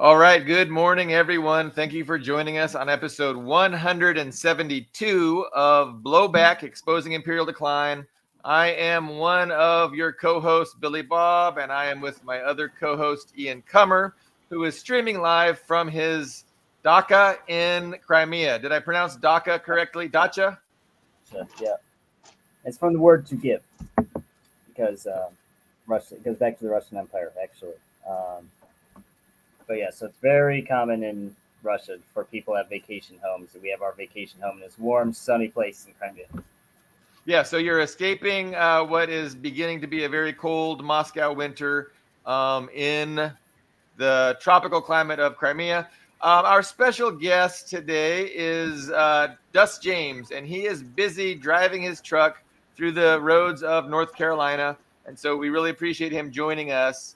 All right. Good morning, everyone. Thank you for joining us on episode 172 of Blowback, Exposing Imperial Decline. I am one of your co-hosts, Billy Bob, and I am with my other co-host, Ian Cummer, who is streaming live from his dacha in Crimea. Did I pronounce dacha correctly? Dacha? Yeah, it's from the word to give because Russia it goes back to the Russian Empire actually. But yeah, so it's very common in Russia for people to have vacation homes. We have our vacation home in this warm, sunny place in Crimea. Yeah, so you're escaping what is beginning to be a very cold Moscow winter in the tropical climate of Crimea. Our special guest today is Dust James, and he is busy driving his truck through the roads of North Carolina, and so we really appreciate him joining us.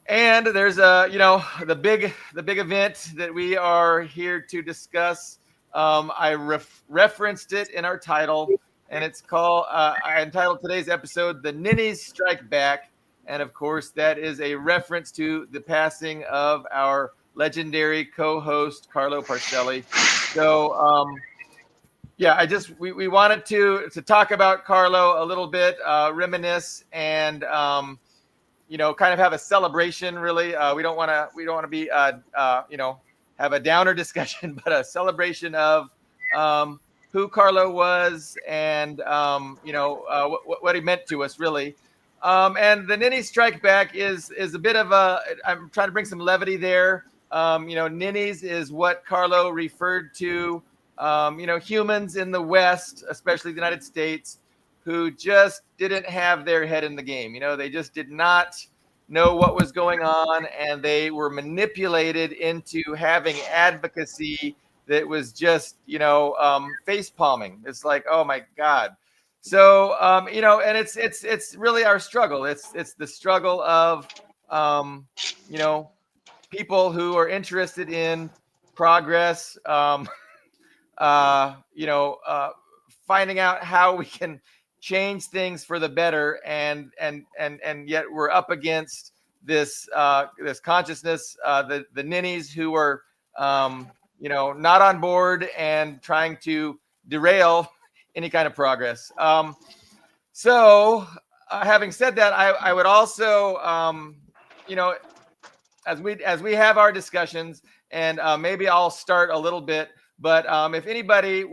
And there's the big event that we are here to discuss. I referenced it in our title, and it's called. I entitled today's episode "The Ninnies Strike Back." And of course, that is a reference to the passing of our legendary co-host, Carlo Parcelli. So, yeah, we wanted to talk about Carlo a little bit, reminisce, and kind of have a celebration. Really, we don't want to be have a downer discussion, but a celebration of who Carlo was and what he meant to us, really. And the Ninnies Strike Back is a bit of a. I'm trying to bring some levity there. Ninnies is what Carlo referred to. Humans in the West, especially the United States, who just didn't have their head in the game. They just did not know what was going on, and they were manipulated into having advocacy that was just, face palming. It's like, oh my God. So, and it's really our struggle. It's the struggle of, people who are interested in progress, finding out how we can change things for the better, and yet we're up against this consciousness, the ninnies who are not on board and trying to derail any kind of progress. So having said that, I would also as we have our discussions, and maybe I'll start a little bit, but if anybody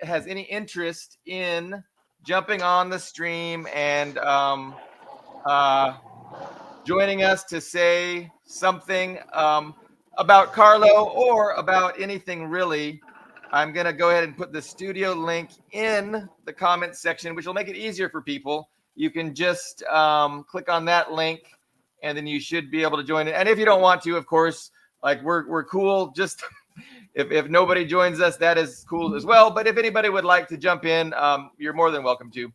has any interest in jumping on the stream and joining us to say something about Carlo or about anything really, I'm going to go ahead and put the studio link in the comments section, which will make it easier for people. You can just click on that link, and then you should be able to join it. And if you don't want to, of course, like we're cool. Just if nobody joins us, that is cool as well. But if anybody would like to jump in, you're more than welcome to.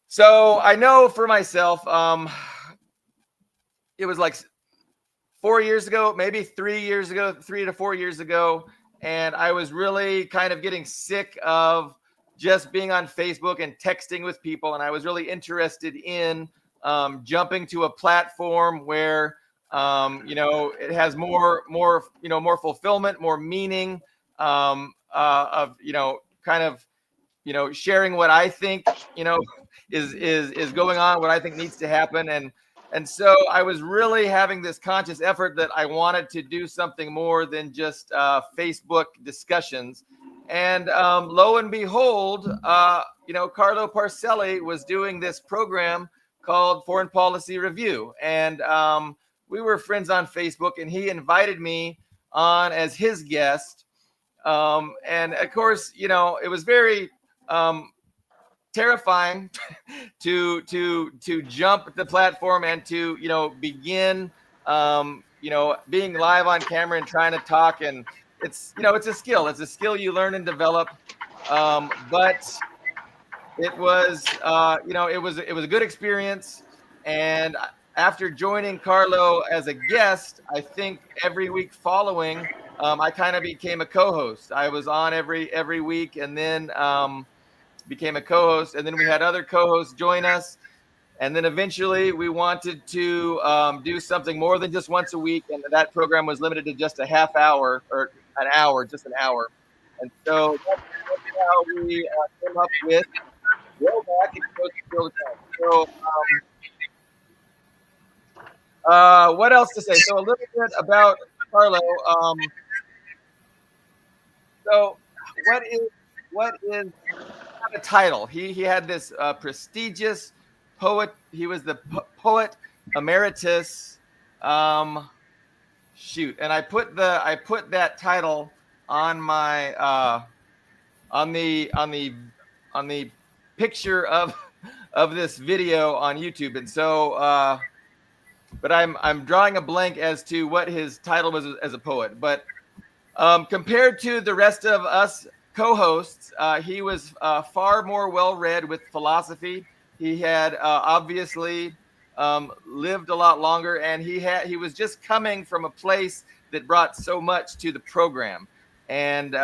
So I know for myself, it was like 4 years ago, maybe 3 years ago, 3 to 4 years ago. And I was really kind of getting sick of just being on Facebook and texting with people. And I was really interested in jumping to a platform where, it has more fulfillment, more meaning, of, kind of, sharing what I think, is going on, what I think needs to happen. And so I was really having this conscious effort that I wanted to do something more than just Facebook discussions. And lo and behold, Carlo Parcelli was doing this program called Foreign Policy Review. And we were friends on Facebook, and he invited me on as his guest. And of course, it was very terrifying to jump the platform and to begin being live on camera and trying to talk. And it's a skill you learn and develop, but it was it was a good experience. And after joining Carlo as a guest, I think every week following, I kind of became a co-host. I was on every week, and then became a co-host, and then we had other co-hosts join us. And then eventually we wanted to do something more than just once a week. And that program was limited to just a half hour or an hour, just an hour. And so that's how we came up with Blowback and Imperial Decline. So what else to say? So a little bit about Carlo. So what is a title? He had this prestigious poet. He was the poet emeritus. Shoot, and I put that title on my on the picture of this video on YouTube, and so but I'm drawing a blank as to what his title was as a poet. But compared to the rest of us co-hosts, he was far more well-read with philosophy. He had obviously lived a lot longer, and he was just coming from a place that brought so much to the program. And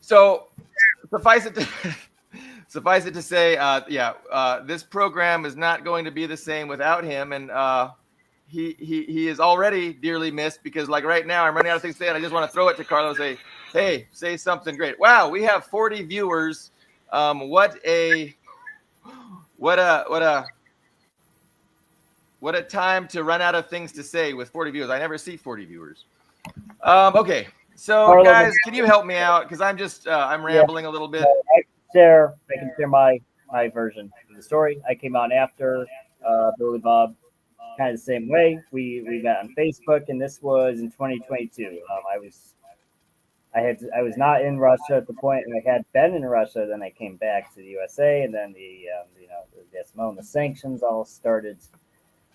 so suffice it to suffice it to say, this program is not going to be the same without him, and he is already dearly missed, because like right now I'm running out of things to say, and I just want to throw it to Carlo and say, hey, say something great. Wow, we have 40 viewers. What a time to run out of things to say with 40 viewers. I never see 40 viewers. Okay, so Carlo, guys, can you help me out? Because I'm just I'm rambling a little bit. I can share my version of the story. I came on after Billy Bob, kind of the same way. We met on Facebook, and this was in 2022. I was not in Russia at the point, and I had been in Russia. Then I came back to the USA, and then the the sanctions all started,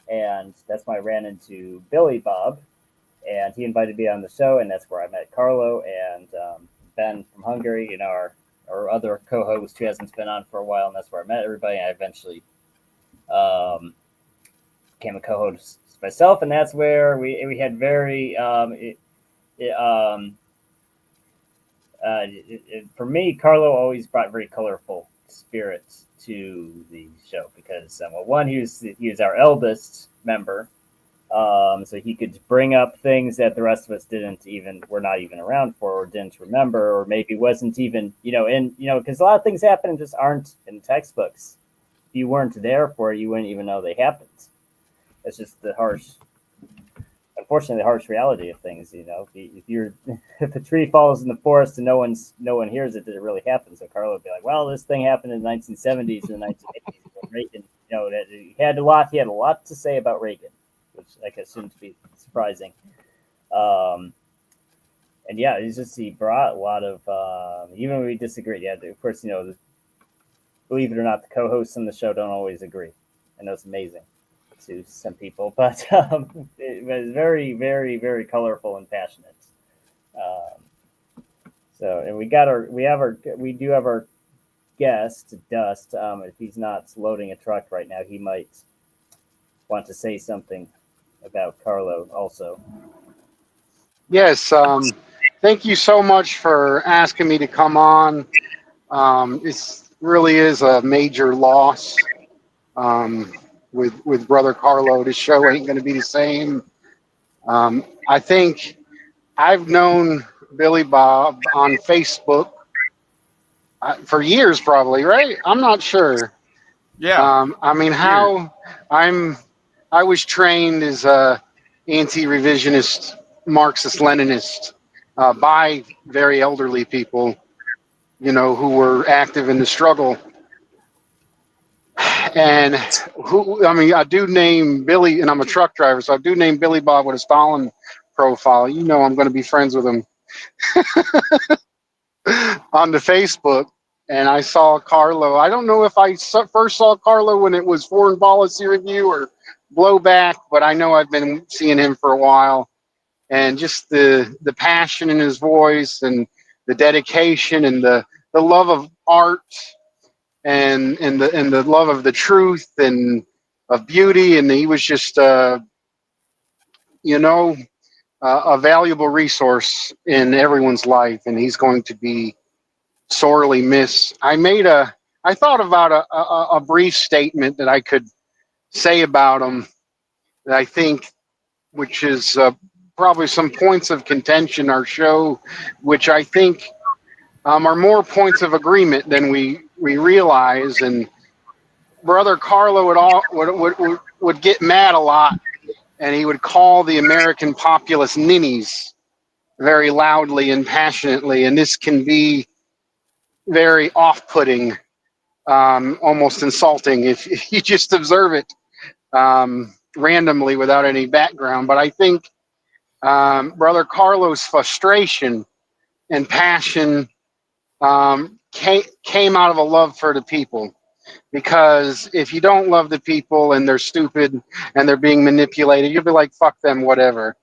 and that's when I ran into Billy Bob, and he invited me on the show, and that's where I met Carlo and Ben from Hungary, our other co-host who hasn't been on for a while, and that's where I met everybody. And I eventually became a co-host myself, and that's where we had very for me, Carlo always brought very colorful spirits to the show because one, he was our eldest member, so he could bring up things that the rest of us were not even around for, or didn't remember, or maybe wasn't even because a lot of things happen and just aren't in textbooks. If you weren't there for it, you wouldn't even know they happened. It's just unfortunately, the harsh reality of things. If a tree falls in the forest and no one hears it, did it really happen? So Carlo would be like, "Well, this thing happened in the 1970s and the 1980s." Reagan, that he had a lot to say about Reagan, which I guess shouldn't be surprising. And yeah, he brought a lot of even when we disagreed. Yeah, of course, believe it or not, the co-hosts on the show don't always agree, and that's amazing to some people, but it was very, very, very colorful and passionate. And we do have our guest Dust. If he's not loading a truck right now, he might want to say something about Carlo also. Yes. Thank you so much for asking me to come on. It really is a major loss. With brother Carlo, the show ain't going to be the same. I think I've known Billy Bob on Facebook for years, probably, right? I'm not sure. Yeah. I was trained as a anti-revisionist Marxist-Leninist by very elderly people, who were active in the struggle. And I do name Billy, and I'm a truck driver, so I do name Billy Bob with a Stalin profile. I'm going to be friends with him on the Facebook. And I saw Carlo. I don't know if I first saw Carlo when it was Foreign Policy Review or Blowback, but I know I've been seeing him for a while. And just the passion in his voice and the dedication and the love of art and the love of the truth and of beauty, and he was just a valuable resource in everyone's life, and he's going to be sorely miss. I thought about a brief statement that I could say about him that I think, which is probably some points of contention our show, which I think are more points of agreement than we realize. And Brother Carlo would get mad a lot, and he would call the American populace ninnies very loudly and passionately, and this can be very off-putting, almost insulting if you just observe it randomly without any background. But I think Brother Carlo's frustration and passion came out of a love for the people. Because if you don't love the people and they're stupid and they're being manipulated, you'll be like, fuck them, whatever.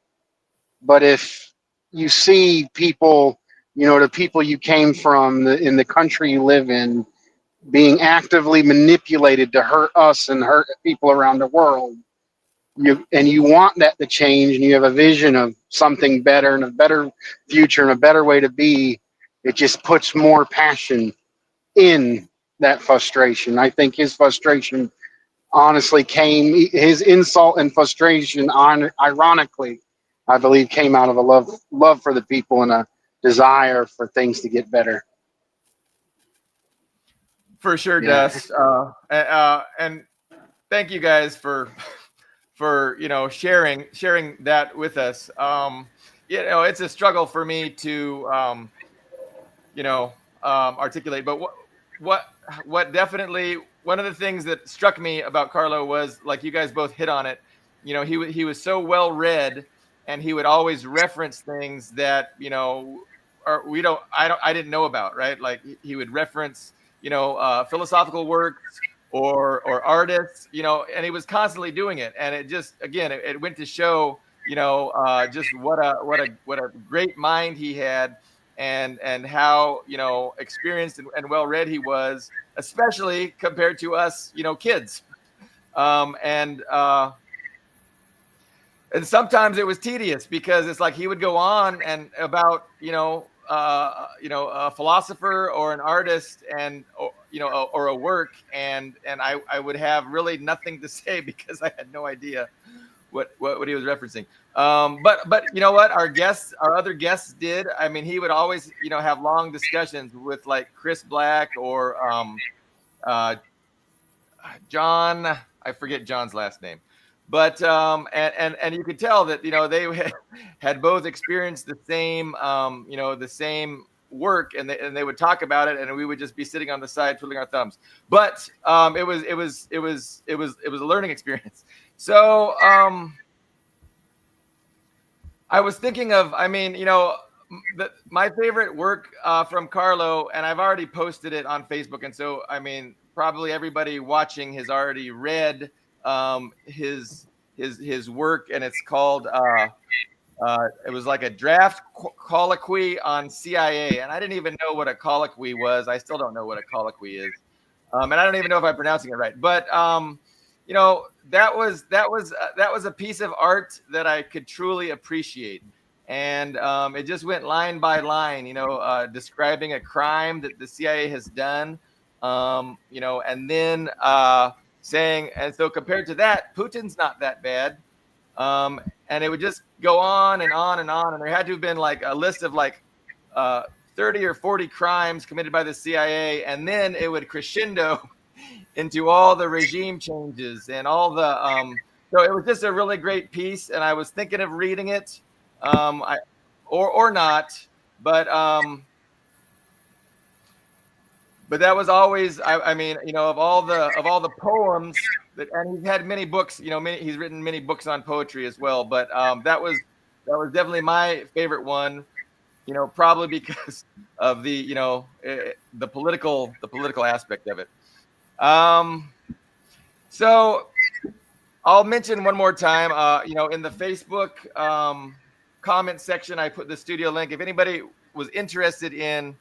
But if you see people, the people you came from, in the country you live in, being actively manipulated to hurt us and hurt people around the world, you want that to change, and you have a vision of something better and a better future and a better way to be, it just puts more passion in that frustration. I think his frustration honestly his insult and frustration ironically, I believe, came out of a love for the people and a desire for things to get better. For sure, Yeah. Dust. And thank you guys for sharing that with us. It's a struggle for me to articulate, but what definitely, one of the things that struck me about Carlo was, like you guys both hit on it, he was so well read, and he would always reference things that I didn't know about, right? Like he would reference philosophical works or artists, and he was constantly doing it, and it just, again, it went to show just what a great mind he had, and how experienced and well read he was, especially compared to us kids, and sometimes it was tedious, because it's like he would go on and about a philosopher or an artist, or a work, and I would have really nothing to say because I had no idea what he was referencing. But you know what, our other guests did. I mean, he would always have long discussions with, like, Chris Black or John. I forget John's last name. But and you could tell that they had both experienced the same the same work, and they would talk about it, and we would just be sitting on the side twiddling our thumbs. But it was a learning experience. So I was thinking of, my favorite work from Carlo, and I've already posted it on Facebook, and so probably everybody watching has already read his work, and it's called it was like a draft colloquy on CIA, and I didn't even know what a colloquy was. I still don't know what a colloquy is, and I don't even know if I'm pronouncing it right. But that was a piece of art that I could truly appreciate, and it just went line by line, describing a crime that the CIA has done, and then saying, and so compared to that, Putin's not that bad. And it would just go on and on and on. And there had to have been like a list of like 30 or 40 crimes committed by the CIA. And then it would crescendo into all the regime changes and all the, so it was just a really great piece. And I was thinking of reading it, or not, but that was always, of all the poems that, and he's had many books, he's written many books on poetry as well. But that was definitely my favorite one, probably because of the political aspect of it. So I'll mention one more time, in the Facebook comment section, I put the studio link. If anybody was interested in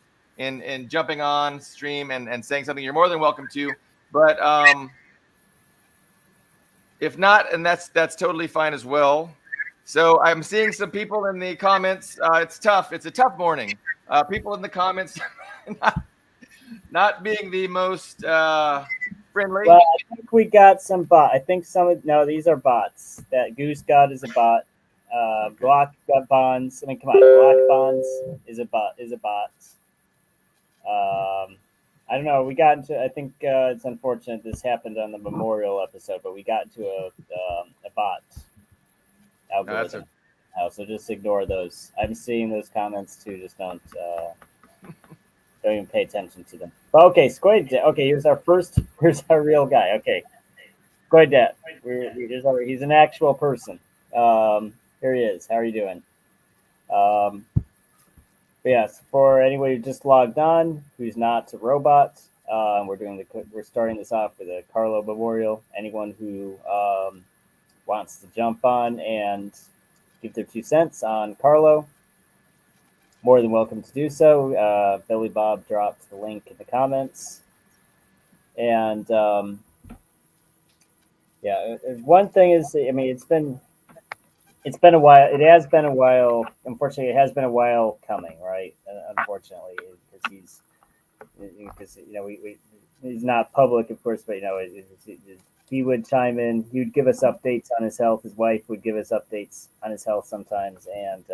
jumping on stream and saying something, you're more than welcome to. But if not, and that's totally fine as well. So I'm seeing some people in the comments. It's tough. It's a tough morning. People in the comments not being the most friendly. Well, I think we got some bot. I think no, these are bots. That Goose God is a bot. Okay. Block Bonds. I mean, come on, Block Bonds is a bot. Is a bot. I don't know. We got into. I think it's unfortunate this happened on the memorial episode, but we got into a bot No, that's algorithm. So just ignore those. I'm seeing those comments too. Just don't even pay attention to them. But okay, Squid. Okay, here's our first. Here's our real guy. Okay, Squid Dad. He's an actual person. Here he is. How are you doing? But yes, for anyone who just logged on, who's not a robot, we're starting this off with a Carlo Memorial. Anyone who wants to jump on and give their 2 cents on Carlo, more than welcome to do so. Billy Bob dropped the link in the comments. And one thing is, I mean, it's been a while. It has been a while. Unfortunately, it has been a while coming, right? Unfortunately, because he's not public, of course, but he would chime in. He would give us updates on his health. His wife would give us updates on his health sometimes, and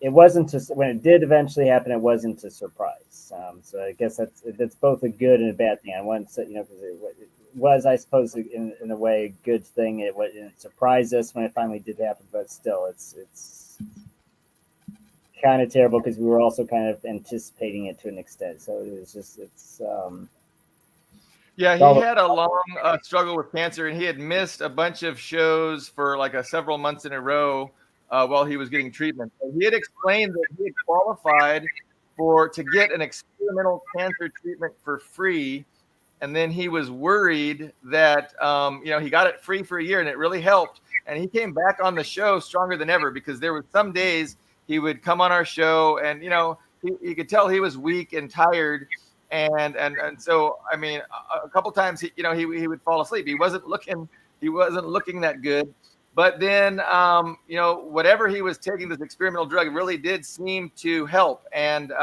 it wasn't just when it did eventually happen. It wasn't a surprise. So I guess that's both a good and a bad thing. On one side, because it was, I suppose, in a way, a good thing. It surprised us when it finally did happen, but still, it's kind of terrible because we were also kind of anticipating it to an extent. So Yeah, he had a long struggle with cancer, and he had missed a bunch of shows for like several months in a row while he was getting treatment. So he had explained that he had qualified to get an experimental cancer treatment for free, and then he was worried that he got it free for a year, and it really helped. And he came back on the show stronger than ever because there were some days he would come on our show, and you could tell he was weak and tired. And so I mean, a couple times he would fall asleep. He wasn't looking that good. But then whatever he was taking, this experimental drug, really did seem to help. And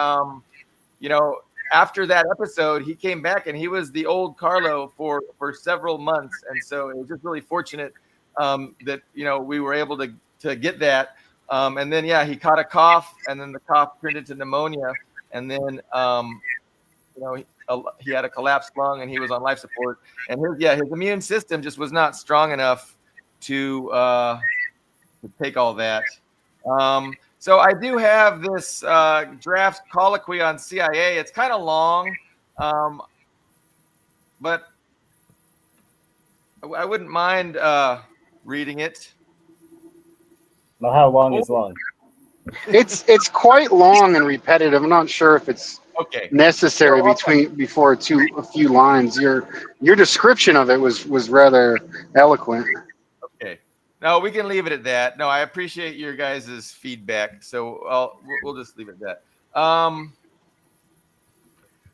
after that episode, he came back and he was the old Carlo for several months. And so it was just really fortunate that we were able to get that. And then he caught a cough, and then the cough turned into pneumonia, and then he had a collapsed lung, and he was on life support. And his immune system just was not strong enough to take all that. So I do have this draft colloquy on CIA. It's kind of long, but I wouldn't mind reading it. Well, how long is long? It's quite long and repetitive. I'm not sure if it's necessary before a few lines. Your description of it was rather eloquent. Okay. No, we can leave it at that. No, I appreciate your guys' feedback, so we'll just leave it at that.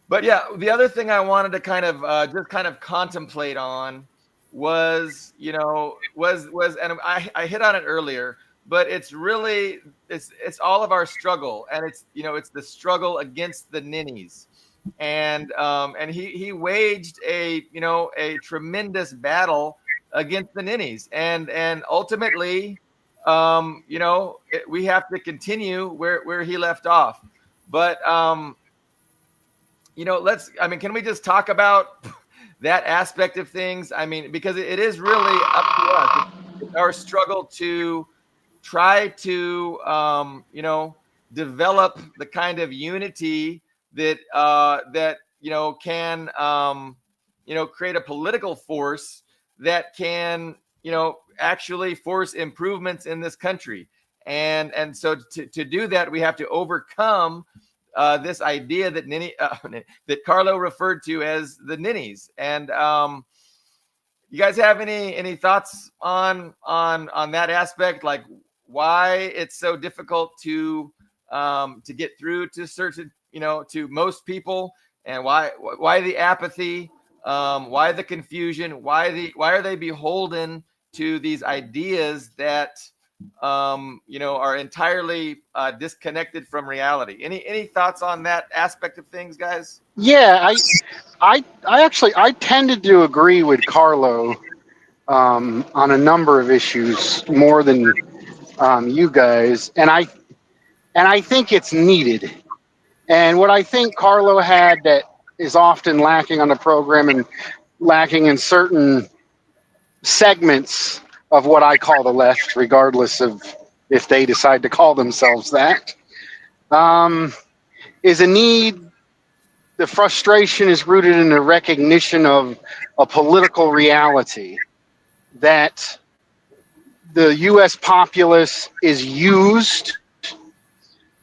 But yeah, the other thing I wanted to kind of contemplate on was, and I hit on it earlier, but it's really it's all of our struggle, and it's the struggle against the Ninnies, and he waged a tremendous battle against the Ninnies, and ultimately, we have to continue where he left off, but can we just talk about that aspect of things? I mean, because it is really up to us. It's our struggle to try to, develop the kind of unity that can, create a political force that can, actually force improvements in this country. And so to do that, we have to overcome this idea that that Carlo referred to as the Ninnies. And you guys have any thoughts on that aspect, like why it's so difficult to get through to certain, to most people, and why the apathy, why the confusion, why are they beholden to these ideas that are entirely disconnected from reality. Any thoughts on that aspect of things, guys? Yeah, I tended to agree with Carlo on a number of issues more than you guys, and I think it's needed. And what I think Carlo had that is often lacking on the program and lacking in certain segments of what I call the left, regardless of if they decide to call themselves that, um, is a need. The frustration is rooted in the recognition of a political reality that the U.S. populace is used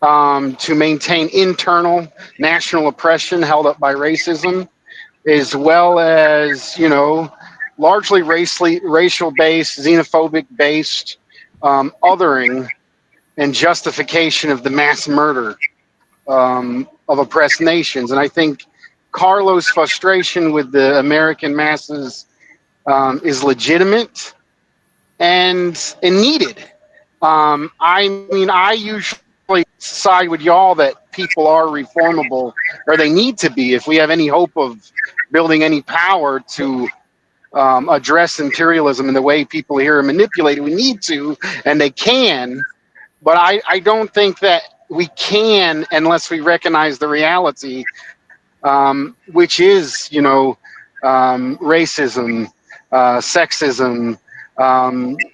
to maintain internal national oppression held up by racism, as well as, largely racial based, xenophobic based othering and justification of the mass murder of oppressed nations. And I think Carlos' frustration with the American masses is legitimate and needed. I mean, I usually side with y'all that people are reformable, or they need to be, if we have any hope of building any power to address imperialism and the way people here are manipulated. We need to, and they can, but I don't think that we can unless we recognize the reality, which is, racism, sexism,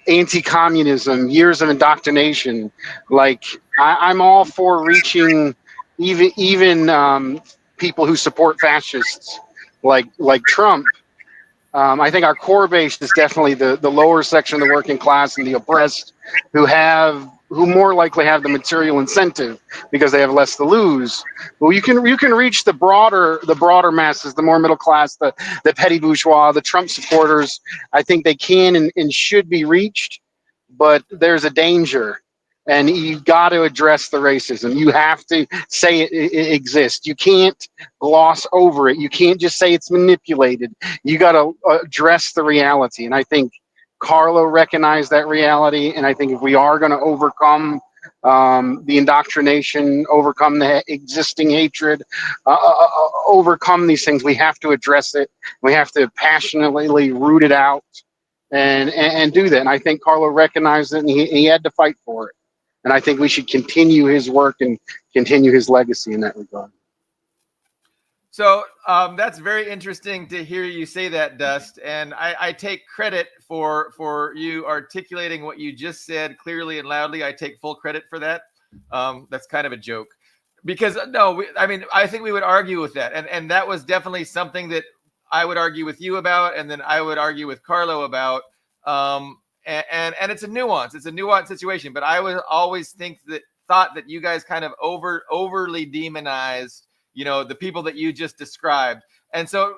anti-communism, years of indoctrination. Like I'm all for reaching even people who support fascists, like Trump. I think our core base is definitely the lower section of the working class and the oppressed, who more likely have the material incentive because they have less to lose. Well, you can reach the broader masses, the more middle class, the petty bourgeois, the Trump supporters. I think they can and should be reached, but there's a danger. And you've got to address the racism. You have to say it exists. You can't gloss over it. You can't just say it's manipulated. You got to address the reality. And I think Carlo recognized that reality. And I think if we are going to overcome the indoctrination, overcome the existing hatred, overcome these things, we have to address it. We have to passionately root it out and do that. And I think Carlo recognized it, and he had to fight for it. And I think we should continue his work and continue his legacy in that regard. So that's very interesting to hear you say that, Dust. And I take credit for you articulating what you just said clearly and loudly. I take full credit for that. That's kind of a joke, because I think we would argue with that, and that was definitely something that I would argue with you about, and then I would argue with Carlo about. And it's a nuanced situation. But I would always thought that you guys kind of overly demonized, the people that you just described. And so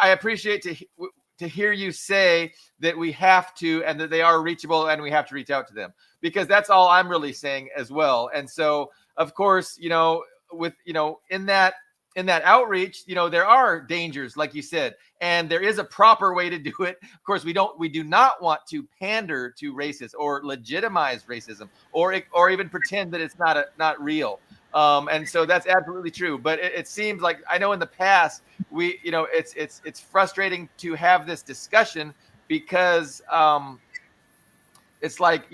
I appreciate to hear you say that we have to, and that they are reachable, and we have to reach out to them, because that's all I'm really saying as well. And so, of course, with in that outreach, there are dangers, like you said, and there is a proper way to do it. Of course, we do not want to pander to racists or legitimize racism, or even pretend that it's not real. And so that's absolutely true. But it seems like, I know in the past it's frustrating to have this discussion, because it's like,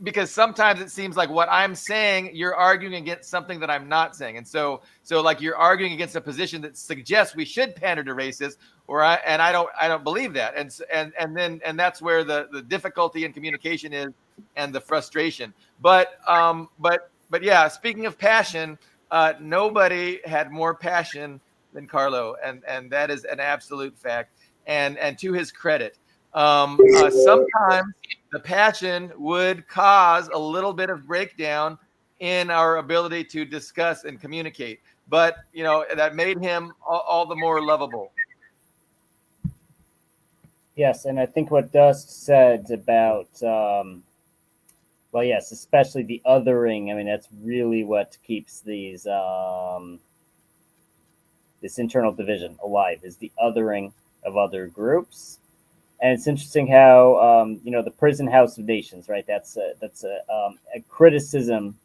because sometimes it seems like what I'm saying, you're arguing against something that I'm not saying. And so like you're arguing against a position that suggests we should pander to racists, and I don't believe that. And that's where the difficulty in communication is, and the frustration. But yeah, speaking of passion, nobody had more passion than Carlo, and that is an absolute fact. And to his credit, sometimes the passion would cause a little bit of breakdown in our ability to discuss and communicate, but that made him all the more lovable. Yes, and I think what Dust said about, well, yes, especially the othering. I mean, that's really what keeps this internal division alive, is the othering of other groups. And it's interesting how the prison house of nations, right? That's a criticism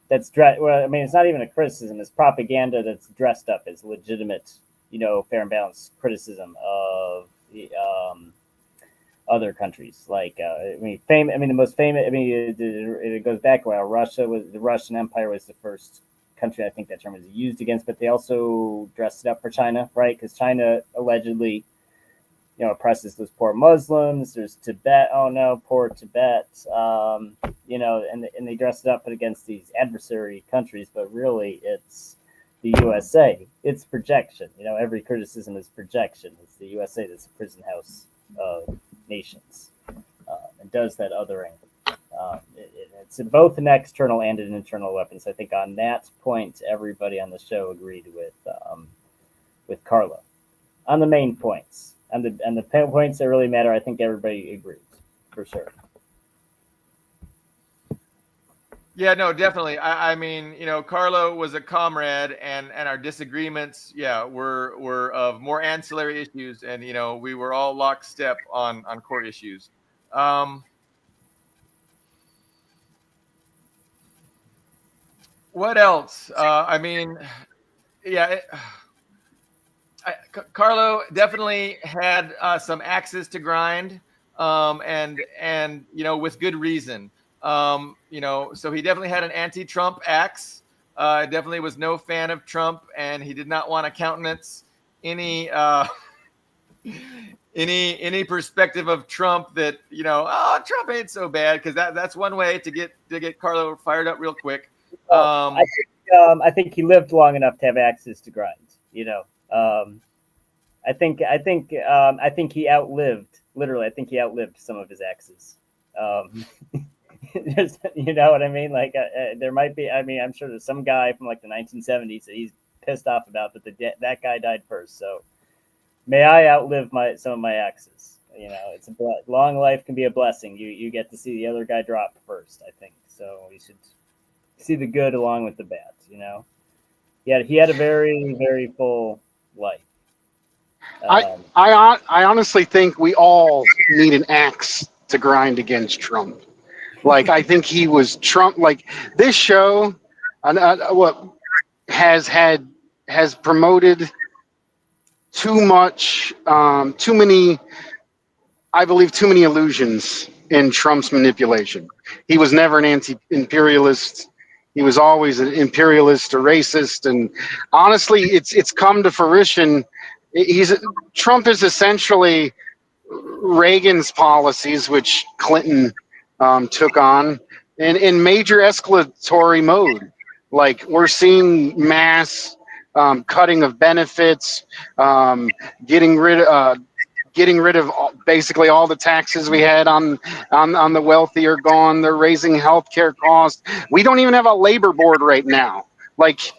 that's well, I mean, it's not even a criticism; it's propaganda that's dressed up as legitimate, fair and balanced criticism of the other countries. Like, the most famous. I mean, it goes back a while. The Russian Empire was the first country I think that term was used against, but they also dressed it up for China, right? Because China allegedly, oppresses those poor Muslims. There's Tibet. Oh no, poor Tibet. And they dress it up against these adversary countries, but really it's the USA. It's projection. Every criticism is projection. It's the USA that's a prison house of nations, and does that othering. It's both an external and an internal weapon. So I think on that point, everybody on the show agreed with Carlo on the main points. And the points that really matter, I think everybody agrees for sure. Yeah, no, definitely. I mean, Carlo was a comrade, and our disagreements, were of more ancillary issues, and we were all lockstep on core issues. What else? I mean, yeah. Carlo definitely had some axes to grind, and with good reason. So he definitely had an anti-Trump axe. Definitely was no fan of Trump, and he did not want to countenance any any perspective of Trump that Trump ain't so bad, because that's one way to get Carlo fired up real quick. I think he lived long enough to have axes to grind. I think he outlived. Literally, I think he outlived some of his exes. You know what I mean? Like, there might be. I mean, I'm sure there's some guy from like the 1970s that he's pissed off about, but that guy died first. So, may I outlive some of my exes? It's long life can be a blessing. You get to see the other guy drop first. I think so. You should see the good along with the bad. He had a very, very full life. I honestly think we all need an axe to grind against Trump. Like, I think he was Trump. Like, this show, what has promoted too much, too many illusions in Trump's manipulation. He was never an anti-imperialist. He was always an imperialist or racist, and honestly, it's come to fruition. Trump is essentially Reagan's policies, which Clinton took on, in major escalatory mode. Like, we're seeing mass cutting of benefits, getting rid of basically all the taxes we had on the wealthy are gone. They're raising healthcare costs. We don't even have a labor board right now. Like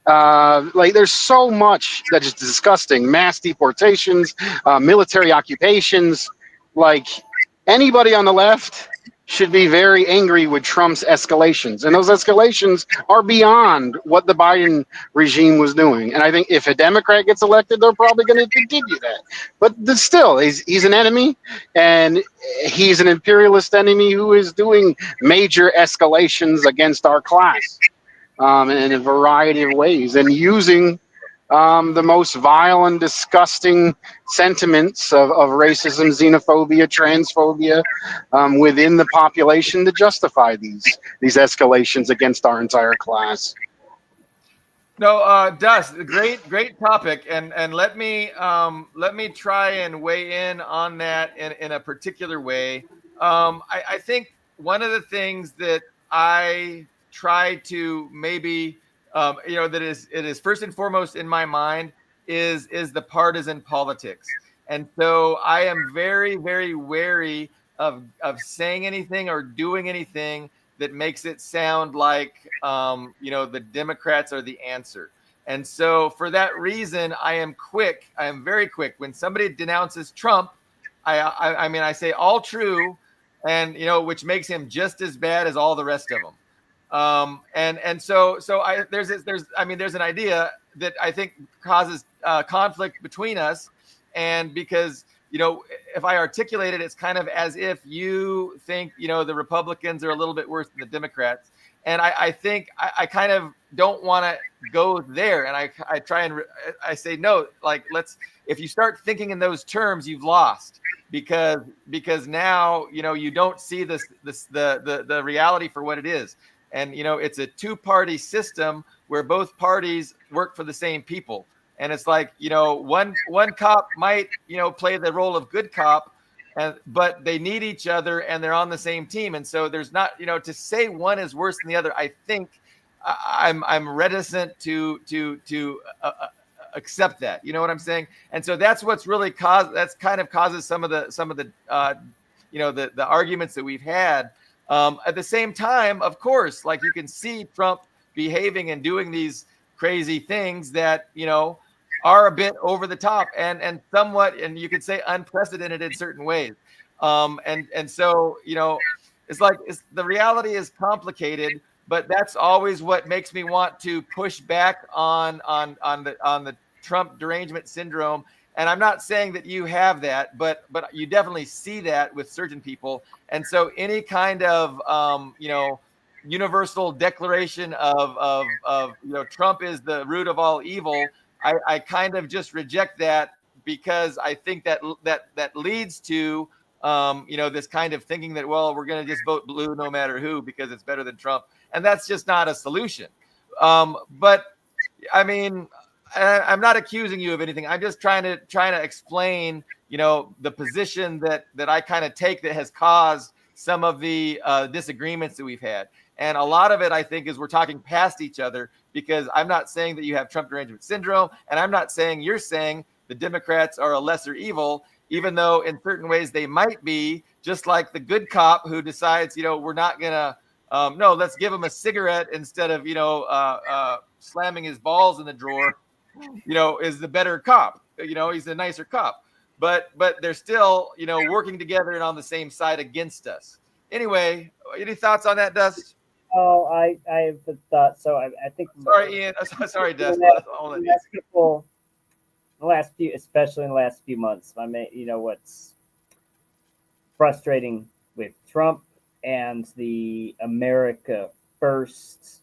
there's so much that is disgusting. Mass deportations, military occupations. Like, anybody on the left should be very angry with Trump's escalations. And those escalations are beyond what the Biden regime was doing. And I think if a Democrat gets elected, they're probably going to continue that. But still, he's an enemy, and he's an imperialist enemy who is doing major escalations against our class in a variety of ways, and using the most vile and disgusting sentiments of racism, xenophobia, transphobia within the population to justify these escalations against our entire class. No, Dust, great topic, and let me try and weigh in on that in a particular way. I think one of the things that I try to maybe that it is first and foremost in my mind is the partisan politics. And so I am very, very wary of saying anything or doing anything that makes it sound like the Democrats are the answer. And so for that reason, I am very quick when somebody denounces Trump. I say all true, and which makes him just as bad as all the rest of them. There's an idea that I think causes conflict between us, and because if I articulate it, it's kind of as if you think, the Republicans are a little bit worse than the Democrats. And I think I kind of don't want to go there. And I try and I say, no, like, if you start thinking in those terms, you've lost, because now, you don't see the reality for what it is. And, it's a two-party system where both parties work for the same people. And it's like, one cop might, play the role of good cop, but they need each other and they're on the same team. And so there's not, to say one is worse than the other. I think I'm reticent to accept that. You know what I'm saying? And so that's what's really causes some of the the arguments that we've had. At the same time, of course, like, you can see Trump behaving and doing these crazy things that, are a bit over the top and somewhat, and you could say unprecedented in certain ways. And so, the reality is complicated, but that's always what makes me want to push back on the Trump derangement syndrome. And I'm not saying that you have that, but you definitely see that with certain people. And so any kind of universal declaration of Trump is the root of all evil, I kind of just reject that, because I think that leads to this kind of thinking that, well, we're going to just vote blue no matter who because it's better than Trump, and that's just not a solution. But I mean, I'm not accusing you of anything. I'm just trying to explain, the position that I kind of take that has caused some of the disagreements that we've had. And a lot of it, I think, is we're talking past each other, because I'm not saying that you have Trump derangement syndrome, and I'm not saying you're saying the Democrats are a lesser evil, even though in certain ways they might be, just like the good cop who decides, we're not going to, no, let's give him a cigarette instead of, slamming his balls in the drawer, is the better cop. He's the nicer cop. But they're still, working together and on the same side against us. Anyway, any thoughts on that, Dust? Oh, I have thought. So I think. Sorry, Ian. Sorry, Dust. Especially in the last few months, what's frustrating with Trump and the America First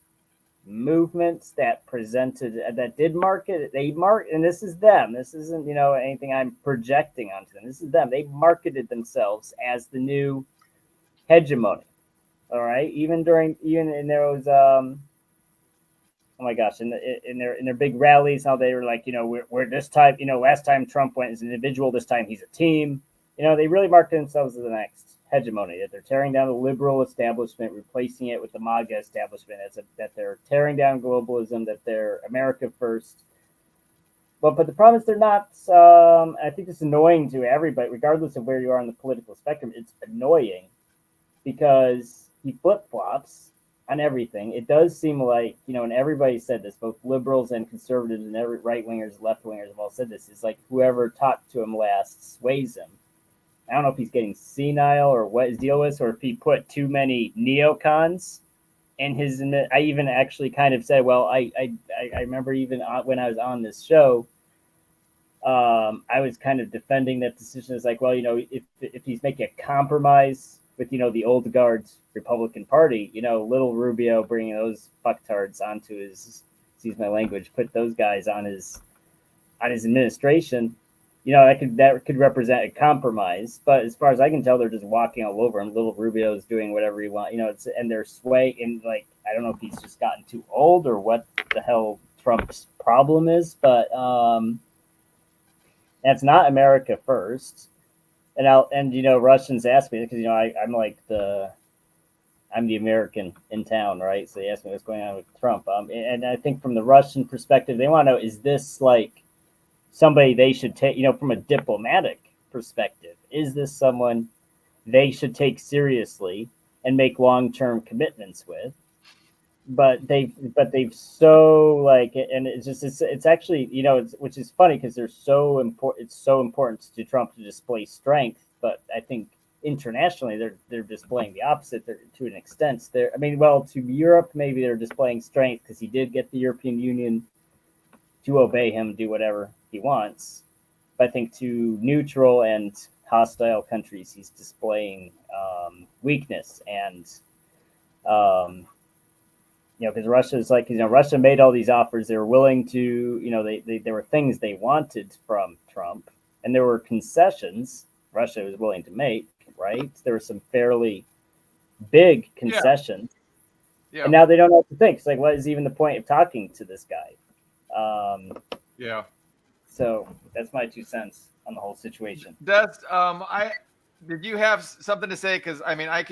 movements that did market. And this is them. This isn't anything I'm projecting onto them. This is them. They marketed themselves as the new hegemony. All right, even there was oh my gosh, in their big rallies, how they were like, we're this time, last time Trump went as an individual, this time he's a team. They really marketed themselves as the next hegemony, that they're tearing down the liberal establishment, replacing it with the MAGA establishment, that they're tearing down globalism, that they're America first. But the problem is they're not. I think it's annoying to everybody, regardless of where you are on the political spectrum. It's annoying because he flip-flops on everything. It does seem like, and everybody said this, both liberals and conservatives and every right-wingers, left-wingers have all said this, is like whoever talked to him last sways him. I don't know if he's getting senile or what his deal is, or if he put too many neocons in his. I even actually kind of said, well, I remember even when I was on this show, I was kind of defending that decision. It's like, well, if he's making a compromise with, the old guard's Republican Party, little Rubio bringing those fucktards onto his, excuse my language, put those guys on his administration, that could represent a compromise. But as far as I can tell, they're just walking all over him. Little Rubio's doing whatever he wants, and they're swaying. And like, I don't know if he's just gotten too old or what the hell Trump's problem is, but that's not America first. And Russians ask me, because I'm the American in town, right? So they ask me what's going on with Trump. And I think from the Russian perspective, they want to know, is this like somebody they should take, from a diplomatic perspective, is this someone they should take seriously and make long-term commitments with? But they've so like, and it's actually, which is funny because they're so important. It's so important to Trump to display strength, but I think internationally they're displaying the opposite. To an extent, to Europe maybe they're displaying strength because he did get the European Union to obey him, do whatever he wants. I think to neutral and hostile countries, he's displaying weakness. And because Russia's like, Russia made all these offers. They were willing to, there were things they wanted from Trump, and there were concessions Russia was willing to make, right? There were some fairly big concessions. Yeah. And now they don't know what to think. It's like, what is even the point of talking to this guy? Yeah. So that's my 2 cents on the whole situation. Did you have something to say? Because I mean, I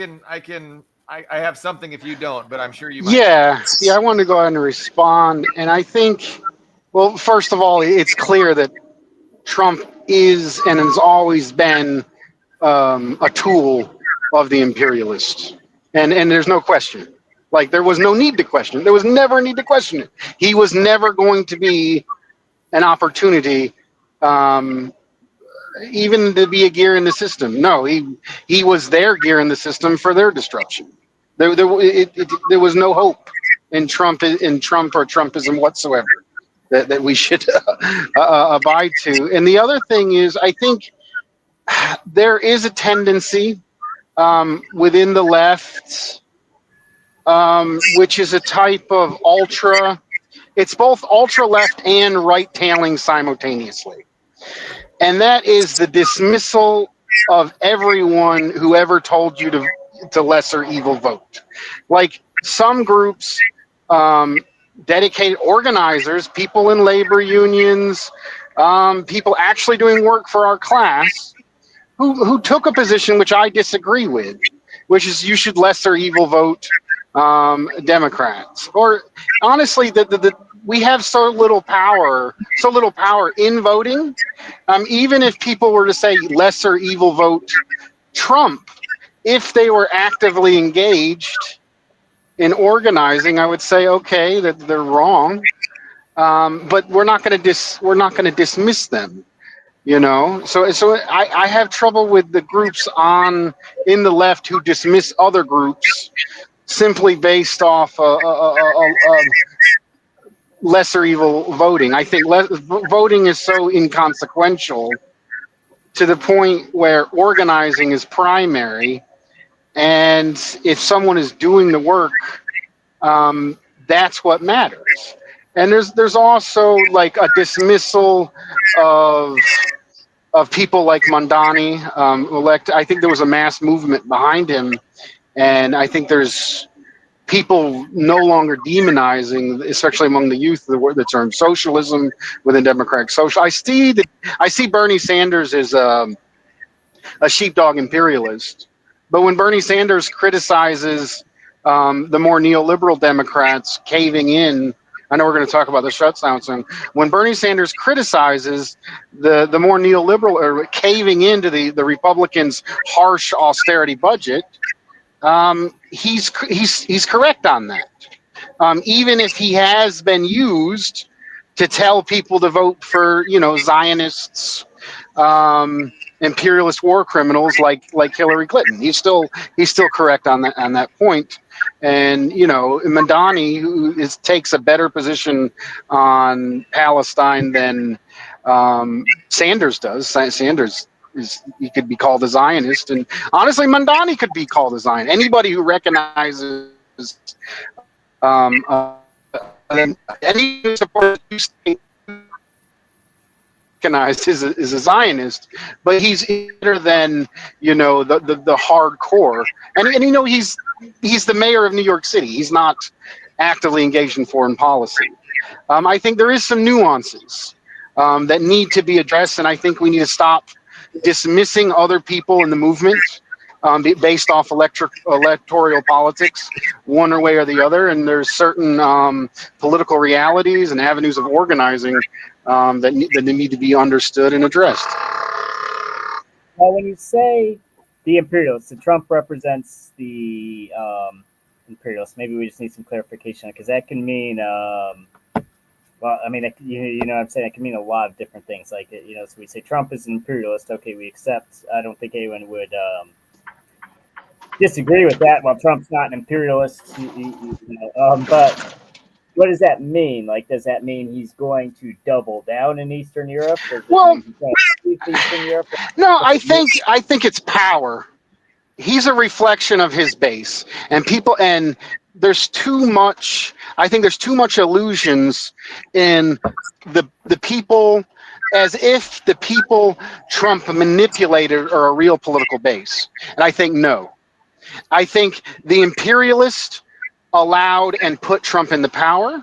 have something if you don't, but I'm sure you might. Yeah, I want to go ahead and respond. And I think, well, first of all, it's clear that Trump is and has always been a tool of the imperialists. And there's no question. Like, there was no need to question it. There was never a need to question it. He was never going to be an opportunity, even to be a gear in the system. No, he was their gear in the system for their destruction. There was no hope in Trump or Trumpism whatsoever that we should abide to. And the other thing is, I think there is a tendency within the left, which is a type of it's both ultra left and right tailing simultaneously. And that is the dismissal of everyone who ever told you to lesser evil vote. Like some groups, dedicated organizers, people in labor unions, people actually doing work for our class, who took a position which I disagree with, which is you should lesser evil vote Democrats. Or honestly, we have so little power in voting. Even if people were to say lesser evil vote Trump, if they were actively engaged in organizing, I would say, okay, that they're wrong, but we're not going to dismiss them. So I have trouble with the groups in the left who dismiss other groups simply based off lesser evil voting. I think voting is so inconsequential to the point where organizing is primary, and if someone is doing the work, that's what matters. And there's also like a dismissal of people like Mondani, I think there was a mass movement behind him, and I think there's people no longer demonizing, especially among the youth, the term socialism within democratic social. I see Bernie Sanders as a sheepdog imperialist, but when Bernie Sanders criticizes the more neoliberal Democrats caving in, I know we're going to talk about the shutdown soon. When Bernie Sanders criticizes the more neoliberal or caving into the Republicans' harsh austerity budget, he's correct on that. Even if he has been used to tell people to vote for Zionists, imperialist war criminals like Hillary Clinton, he's still correct on that point. And Mondani, who takes a better position on Palestine than Sanders does. Sanders he could be called a Zionist, and honestly, Mondani could be called a Zionist. Anybody who recognizes any who supports recognized is a Zionist, but he's better than the hardcore. And he's the mayor of New York City. He's not actively engaged in foreign policy. I think there is some nuances that need to be addressed, and I think we need to stop dismissing other people in the movement based off electoral politics, one way or the other. And there's certain political realities and avenues of organizing that need to be understood and addressed. Well, when you say the imperialists, Trump represents the imperialists. Maybe we just need some clarification, because that can mean, well, I mean, what I'm saying, it can mean a lot of different things. Like, so we say Trump is an imperialist. Okay, we accept. I don't think anyone would disagree with that. Well, Trump's not an imperialist, but what does that mean? Like, does that mean he's going to double down in Eastern Europe? Does it Well, mean he's going to leave Eastern Europe? no, What's it mean? I think it's power. He's a reflection of his base, and people, and there's too much. I think there's too much illusions in the people, as if the people Trump manipulated are a real political base. And I think no. I think the imperialists allowed and put Trump in the power,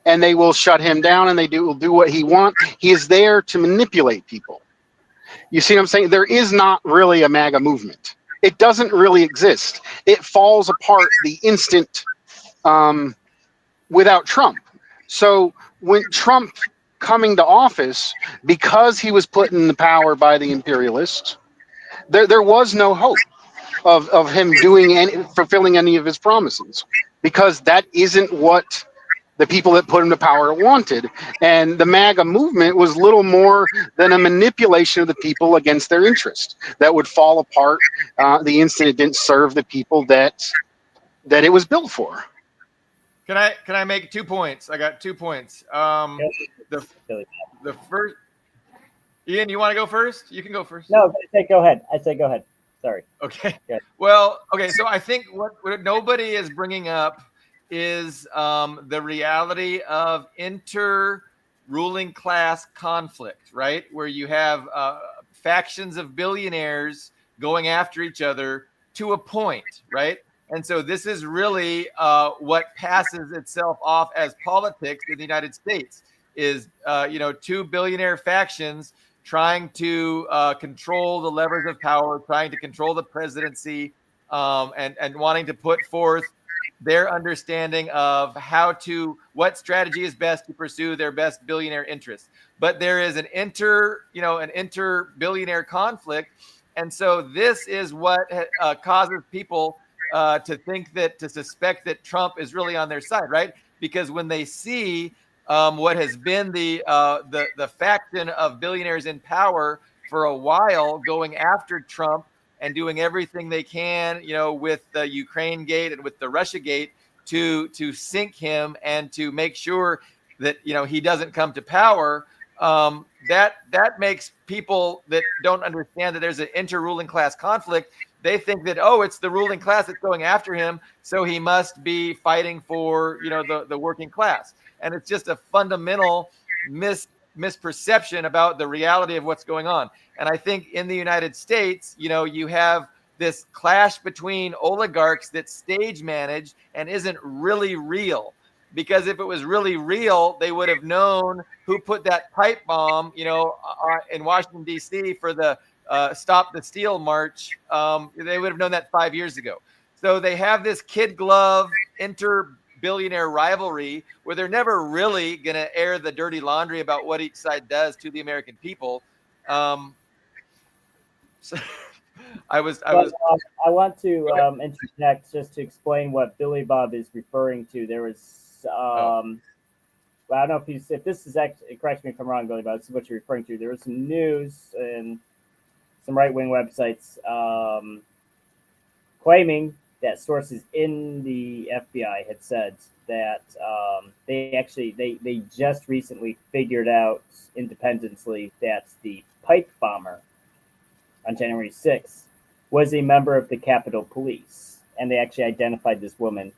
and they will shut him down, and will do what he wants. He is there to manipulate people. You see what I'm saying? There is not really a MAGA movement. It doesn't really exist. It falls apart the instant without Trump. So when Trump coming to office, because he was put in the power by the imperialists, there was no hope of him fulfilling any of his promises, because that isn't what the people that put him to power wanted. And the MAGA movement was little more than a manipulation of the people against their interest that would fall apart the instant it didn't serve the people that it was built for. Can I make 2 points? I got 2 points. The first, Ian, you want to go first? You can go first. No, go ahead. I say go ahead. Sorry. Okay. Good. Well, okay. So I think what nobody is bringing up is the reality of inter-ruling class conflict, right? Where you have factions of billionaires going after each other to a point, right? And so this is really what passes itself off as politics in the United States is, 2 billionaire factions trying to control the levers of power, trying to control the presidency, and wanting to put forth their understanding of what strategy is best to pursue their best billionaire interests. But there is an inter-billionaire conflict. And so this is what causes people to suspect that Trump is really on their side, right? Because when they see what has been the faction of billionaires in power for a while going after Trump and doing everything they can, with the Ukraine gate and with the Russia gate to sink him and to make sure that, he doesn't come to power. That makes people that don't understand that there's an inter-ruling class conflict. They think that, it's the ruling class that's going after him, so he must be fighting for, the working class. And it's just a fundamental misperception about the reality of what's going on. And I think in the United States, you have this clash between oligarchs that's stage managed and isn't really real. Because if it was really real, they would have known who put that pipe bomb, in Washington, D.C. for the Stop the Steal March. They would have known that 5 years ago. So they have this kid glove inter-billionaire rivalry where they're never really going to air the dirty laundry about what each side does to the American people. So I want to interject just to explain what Billy Bob is referring to. There was, well, I don't know if this is actually, correct me if I'm wrong, Billy Bob, this is what you're referring to. There was some news and some right-wing websites claiming that sources in the FBI had said that they just recently figured out independently that the pipe bomber on January 6th was a member of the Capitol Police. And they actually identified this woman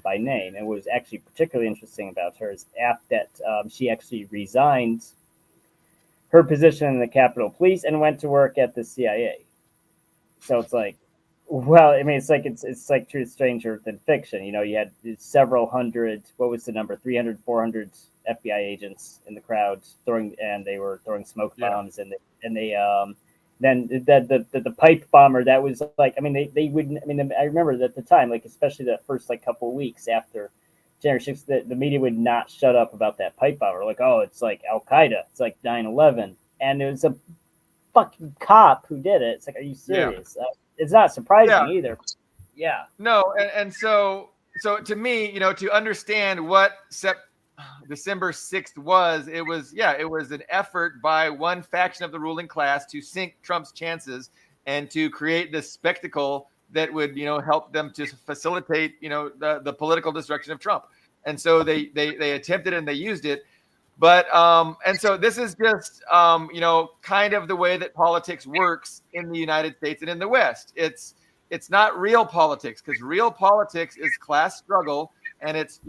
by name. And what was actually particularly interesting about her is that she actually resigned her position in the Capitol Police and went to work at the CIA. So it's like, well, I mean, it's like true stranger than fiction. You had several hundred, what was the number? 300, 400 FBI agents in the crowd they were throwing smoke bombs, and they then the pipe bomber, that was like, I mean, they wouldn't, I mean, I remember that at the time, like, especially the first like couple of weeks after January 6th, the media would not shut up about that pipe bomber. Like, oh, it's like Al-Qaeda, it's like 9/11, and it was a fucking cop who did it. It's like, are you serious? Yeah. It's not surprising either. Yeah. No, and so to me, to understand what December 6th was, it was an effort by one faction of the ruling class to sink Trump's chances and to create this spectacle that would, help them to facilitate, the political destruction of Trump. and so they attempted and they used it. But and so this is just kind of the way that politics works in the United States and in the West. It's not real politics, because real politics is class struggle, and it's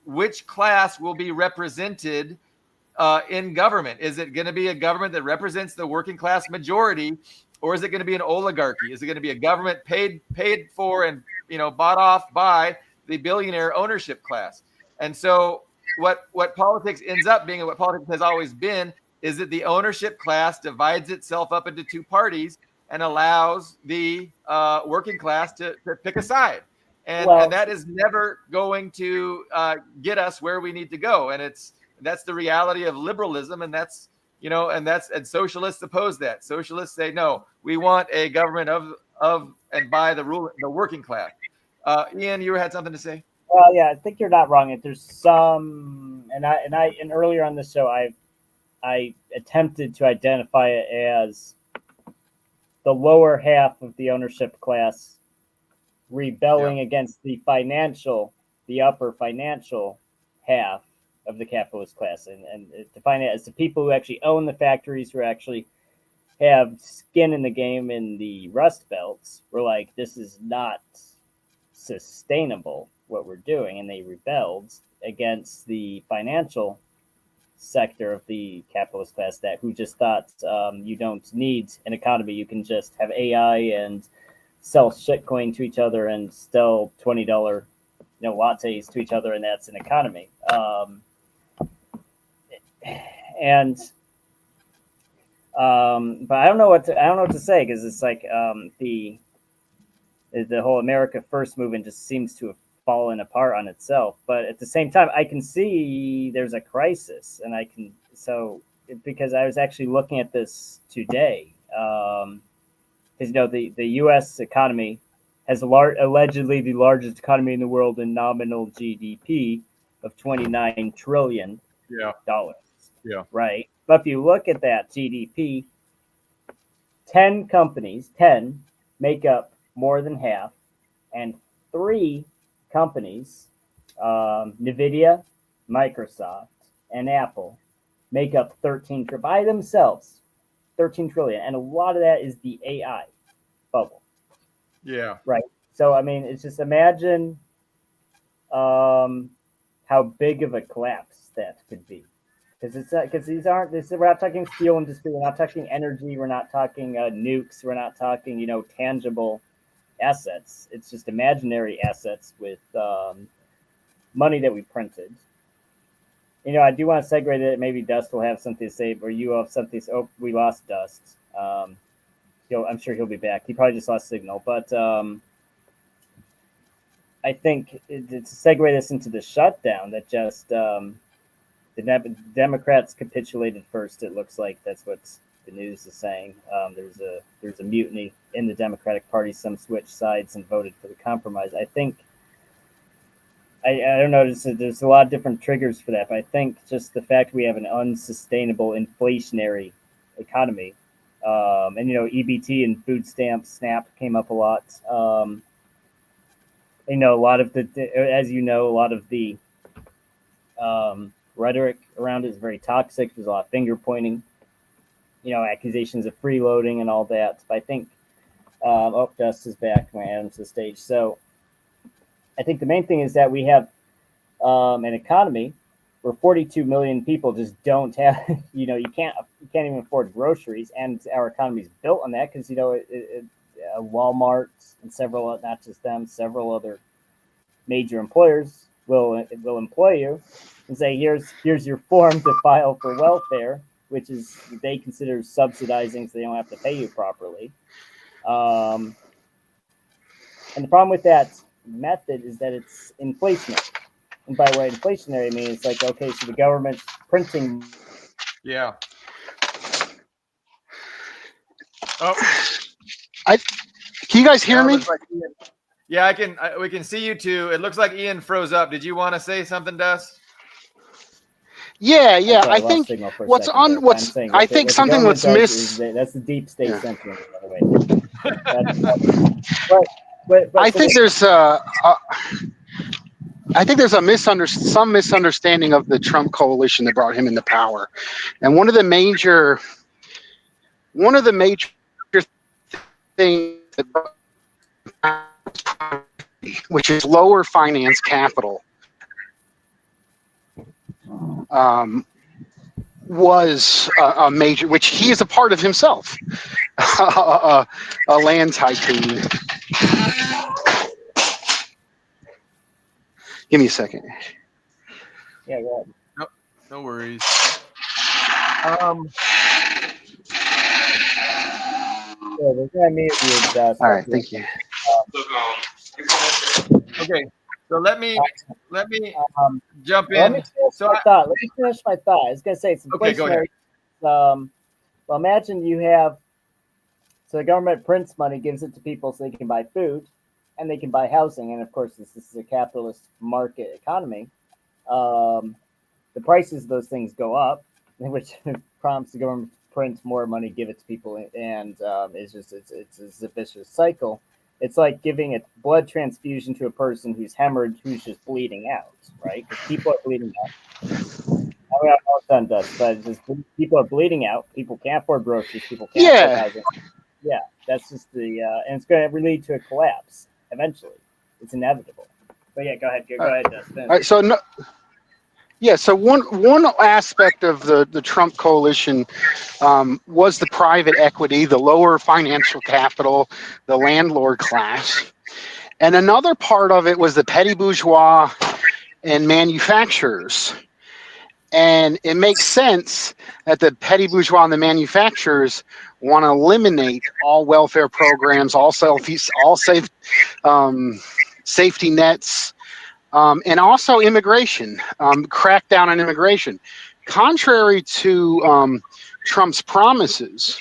which class will be represented in government. Is it going to be a government that represents the working class majority, or is it going to be an oligarchy? Is it going to be a government paid for and bought off by the billionaire ownership class? And so what politics ends up being, and what politics has always been, is that the ownership class divides itself up into two parties and allows the working class to pick a side. And that is never going to get us where we need to go. And that's the reality of liberalism. And that's and socialists oppose that. Socialists say, no, we want a government of and by the working class. Ian, you had something to say? Well, yeah, I think you're not wrong. If there's some, and earlier on the show, I attempted to identify it as the lower half of the ownership class rebelling against the upper financial half of the capitalist class, and define it as the people who actually own the factories, who actually have skin in the game in the Rust Belts. We're like, this is not sustainable, what we're doing, and they rebelled against the financial sector of the capitalist class who just thought you don't need an economy, you can just have AI and sell shitcoin to each other and sell $20 lattes to each other, and that's an economy. But I don't know what to say, because it's like the whole America First movement just seems to have fallen apart on itself. But at the same time, I can see there's a crisis, and because I was actually looking at this today, because the U.S. economy has allegedly the largest economy in the world in nominal GDP of $29 trillion. Yeah. Right. But if you look at that GDP, 10 companies make up more than half, and 3 companies, NVIDIA, Microsoft, and Apple, make up 13 by themselves, 13 trillion. And a lot of that is the AI bubble. Yeah. Right. So, I mean, it's just imagine how big of a collapse that could be. Because we're not talking steel industry, we're not talking energy, we're not talking nukes, we're not talking, tangible assets. It's just imaginary assets with money that we printed. I do want to segue that maybe Dust will have something to say, or you have something to say. Oh, we lost Dust. I'm sure he'll be back. He probably just lost signal. But I think to segue this into the shutdown, that just the Democrats capitulated first. It looks like that's what the news is saying. There's a mutiny in the Democratic Party. Some switched sides and voted for the compromise. I think I don't know. There's a lot of different triggers for that, but I think just the fact we have an unsustainable inflationary economy, and EBT and food stamps, SNAP came up a lot. A lot of a lot of the rhetoric around it is very toxic. There's a lot of finger pointing, accusations of freeloading and all that. But I think, Dust is back. I'm going to add him to the stage. So I think the main thing is that we have an economy where 42 million people just don't have, you can't even afford groceries, and our economy is built on that because Walmart and not just them, several other major employers will employ you and say, here's your form to file for welfare, which is they consider subsidizing, so they don't have to pay you properly. And the problem with that method is that it's inflationary. And by way inflationary, I mean it's like, okay, so the government's printing. Yeah. Oh. Can you guys hear me? Yeah, I can. We can see you too. It looks like Ian froze up. Did you want to say something, Dust? Yeah. I think I think something was missed. That's the deep state sentiment, by the way. But I think there's I think there's some misunderstanding of the Trump coalition that brought him into power, and one of the major things that which is lower finance capital, was a major, which he is a part of himself, a land tycoon. Give me a second. Yeah, go ahead. No worries. Yeah, we're gonna mute you, Dust. All right, thank you. Okay, so let me jump Let me in. finish So my thought. Let me finish my thought. I was gonna say it's okay, go ahead. inflationary. Well, imagine you have, so the government prints money, gives it to people so they can buy food, and they can buy housing, and of course, this is a capitalist market economy. The prices of those things go up, which prompts the government to print more money, give it to people, and it's a vicious cycle. It's like giving a blood transfusion to a person who's hemorrhaged, who's just bleeding out, right? Because people are bleeding out. I mean, I'm all done, Dust, but it's just people are bleeding out. People can't afford groceries. People can't afford Yeah. housing. Yeah, that's just and it's going to lead to a collapse eventually. It's inevitable. But yeah, go ahead, Dust. All right, so no, yeah, so one aspect of the Trump coalition was the private equity, the lower financial capital, the landlord class, and another part of it was the petty bourgeois and manufacturers. And it makes sense that the petty bourgeois and the manufacturers want to eliminate all welfare programs, all safety nets, and also immigration, crack down on immigration. Contrary to Trump's promises,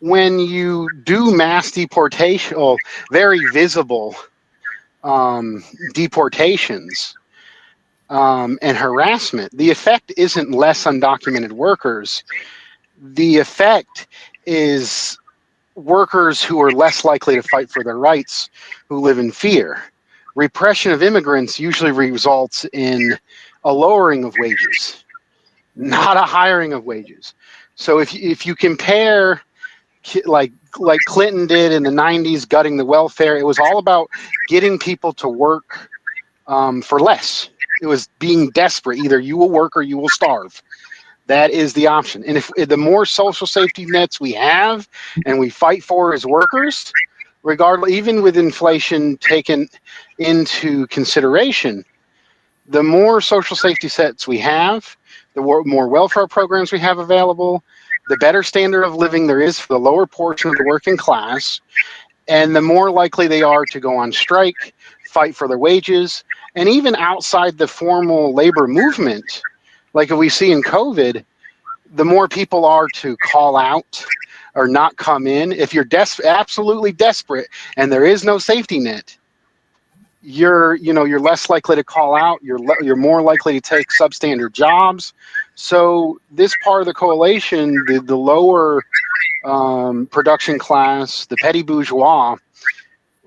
when you do mass deportation, or very visible deportations, and harassment, the effect isn't less undocumented workers. The effect is workers who are less likely to fight for their rights, who live in fear. Repression of immigrants usually results in a lowering of wages, not a hiring of wages. So if you compare like Clinton did in the 90s, gutting the welfare, it was all about getting people to work for less. It was being desperate. Either you will work or you will starve. That is the option. And if the more social safety nets we have and we fight for as workers, regardless, even with inflation taken into consideration, the more social safety sets we have, the more welfare programs we have available, the better standard of living there is for the lower portion of the working class, and the more likely they are to go on strike, fight for their wages, and even outside the formal labor movement, like we see in COVID, the more people are to call out or not come in. If you're absolutely desperate and there is no safety net, you're less likely to call out. You're more likely to take substandard jobs. So this part of the coalition, the lower production class, the petty bourgeois,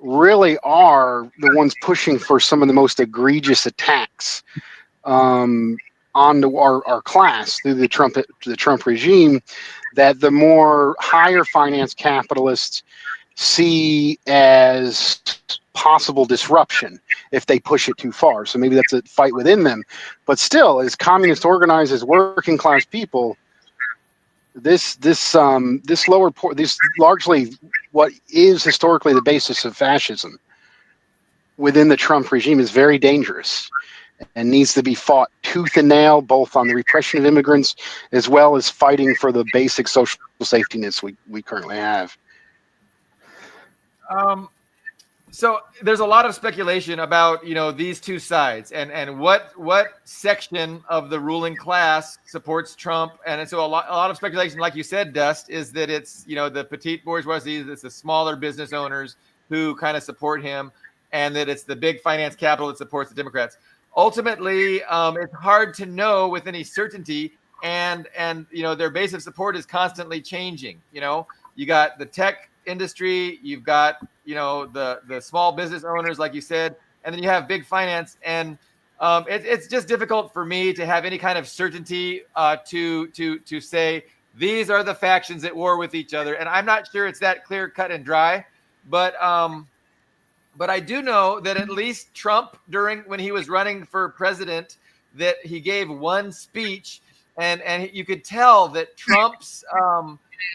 really are the ones pushing for some of the most egregious attacks onto our class through the Trump regime, that the more higher finance capitalists see as possible disruption if they push it too far. So maybe that's a fight within them, but still, as communist organized as working class people, this largely what is historically the basis of fascism within the Trump regime is very dangerous and needs to be fought tooth and nail, both on the repression of immigrants as well as fighting for the basic social safety nets we currently have. So there's a lot of speculation about these two sides and what section of the ruling class supports Trump, and so a lot of speculation, like you said, Dust, is that it's the petite bourgeoisie, it's the smaller business owners who kind of support him, and that it's the big finance capital that supports the Democrats. Ultimately, it's hard to know with any certainty, and their base of support is constantly changing. You got the tech industry, you've got the small business owners, like you said, and then you have big finance, and it's just difficult for me to have any kind of certainty to say these are the factions at war with each other, and I'm not sure it's that clear cut and dry, but I do know that at least Trump, when he was running for president, that he gave one speech, and you could tell that Trump's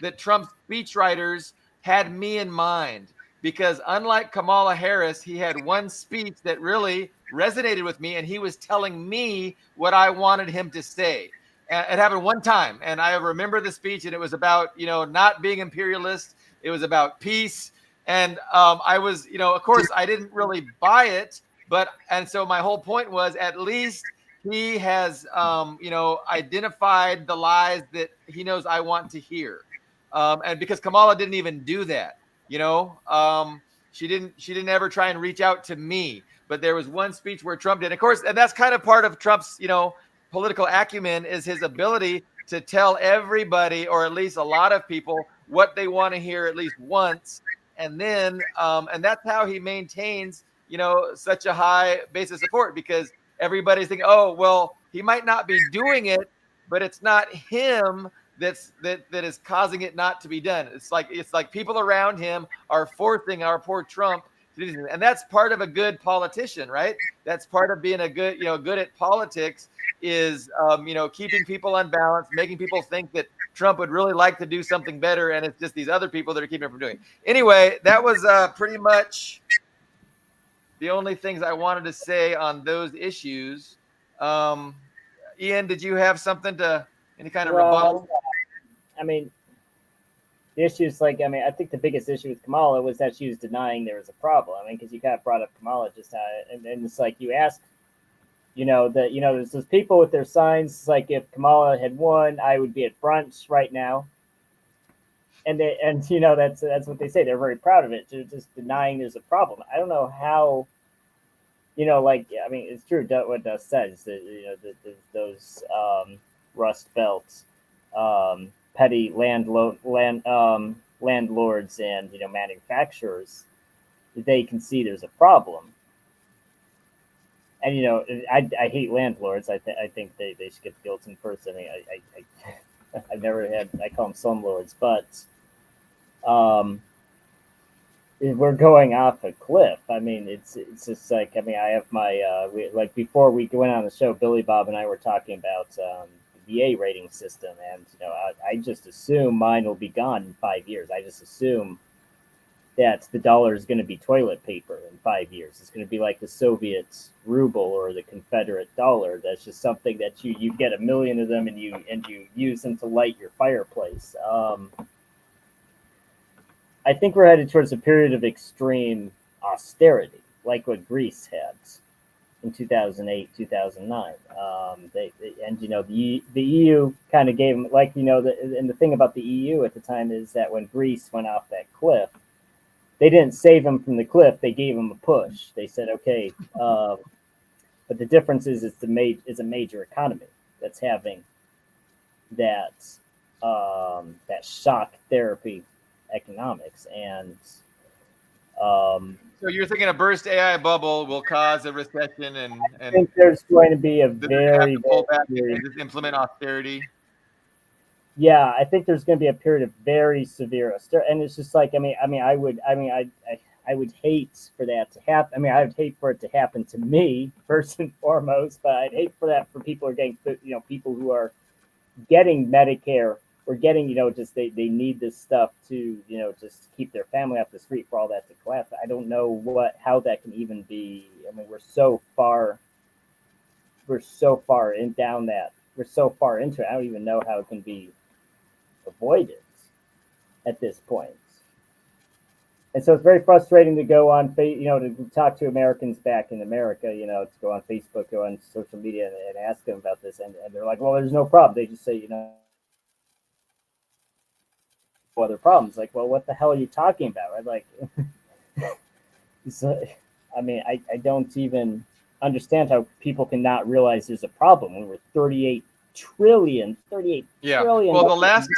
speechwriters had me in mind, because unlike Kamala Harris, he had one speech that really resonated with me, and he was telling me what I wanted him to say. And it happened one time, and I remember the speech, and it was about not being imperialist. It was about peace. And I was, of course, I didn't really buy it, and so my whole point was, at least he has, identified the lies that he knows I want to hear. And because Kamala didn't even do that, she didn't ever try and reach out to me. But there was one speech where Trump did, of course, and that's kind of part of Trump's, political acumen, is his ability to tell everybody, or at least a lot of people, what they want to hear at least once. And then, and that's how he maintains, such a high base of support, because everybody's thinking, oh, well, he might not be doing it, but it's not him that is causing it not to be done. It's like people around him are forcing our poor Trump to do this. And that's part of a good politician, right? That's part of being a good, good at politics, is, keeping people unbalanced, making people think that Trump would really like to do something better, and it's just these other people that are keeping him from doing it. Anyway, that was pretty much the only things I wanted to say on those issues. Ian, did you have something any kind of rebuttal? I mean, the issue is I think the biggest issue with Kamala was that she was denying there was a problem. I mean, because you kind of brought up Kamala just now, and it's like you ask, there's those people with their signs. It's like, if Kamala had won, I would be at brunch right now. And that's what they say. They're very proud of it. They're just denying there's a problem. I don't know how, it's true what Dust says, that, those Rust Belts, petty landlords and, manufacturers, they can see there's a problem. And I hate landlords. I think they should get the guillotine first. I mean, I've never had. I call them slumlords, but we're going off a cliff. I mean, it's just I have my before we went on the show, Billy Bob and I were talking about the VA rating system, and I just assume mine will be gone in 5 years. I just assume that the dollar is going to be toilet paper in 5 years. It's going to be like the Soviet ruble or the Confederate dollar. That's just something that you get 1 million of them, and you use them to light your fireplace. I think we're headed towards a period of extreme austerity, like what Greece had in 2008, 2009. The EU kind of gave them, and the thing about the EU at the time is that when Greece went off that cliff, they didn't save him from the cliff. They gave him a push. They said, okay, but the difference is it's a major economy that's having that shock therapy economics. And so you're thinking a burst AI bubble will cause a recession, and I think there's going to be a very just implement austerity. Yeah, I think there's going to be a period of very severe austerity, and it's just I would hate for that to happen. I mean, I would hate for it to happen to me first and foremost, but I'd hate for that for people who are getting, people who are getting Medicare or getting, just they need this stuff to, just keep their family off the street, for all that to collapse. I don't know how that can even be. I mean, we're so far into it. I don't even know how it can be avoided at this point. And so it's very frustrating to go on, to talk to Americans back in America, to go on Facebook, go on social media and ask them about this. And they're like, well, there's no problem. They just say, other problems. Like, well, what the hell are you talking about? Right? Like, I don't even understand how people cannot realize there's a problem when we're 38 trillion. Well, the last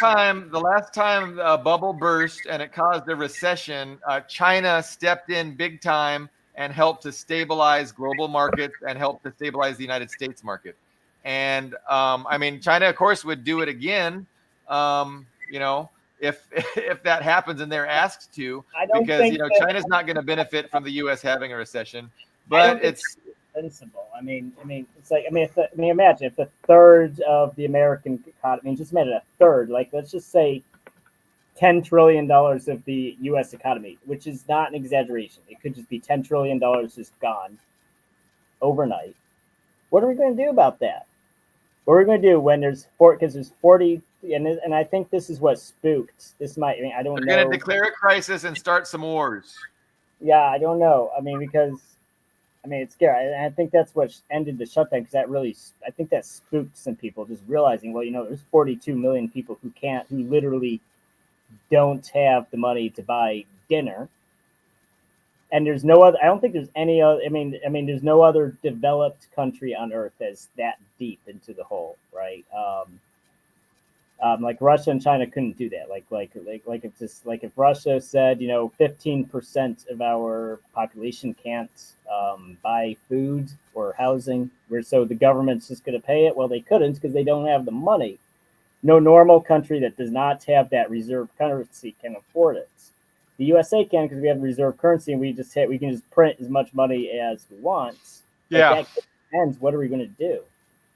time a bubble burst and it caused a recession, China stepped in big time and help to stabilize global markets and help to stabilize the United States market. And I mean, China, of course, would do it again, you know, if if that happens and they're asked to, I don't because think that, China's not going to benefit from the U.S. having a recession. I don't But think it's sensible. It's like, imagine if a third of the American economy, just imagine a third, like let's just say $10 trillion of the U.S. economy, which is not an exaggeration. It could just be $10 trillion just gone overnight. What are we going to do about that? What are we going to do when there's because there's 40, and I think this is what spooked. This might, I don't they're know. going to declare a crisis and start some wars. Yeah, I don't know. Because it's scary. I think that's what ended the shutdown because I think that spooked some people just realizing, well, there's 42 million people who literally don't have the money to buy dinner. And there's no other, I don't think there's any other, there's no other developed country on earth that's that deep into the hole, right? Like Russia and China couldn't do that. If Russia said, 15% of our population can't buy food or housing, so the government's just going to pay it. Well, they couldn't because they don't have the money. No normal country that does not have that reserve currency can afford it. The USA can because we have reserve currency and we can just print as much money as we want. Yeah. That ends. What are we going to do?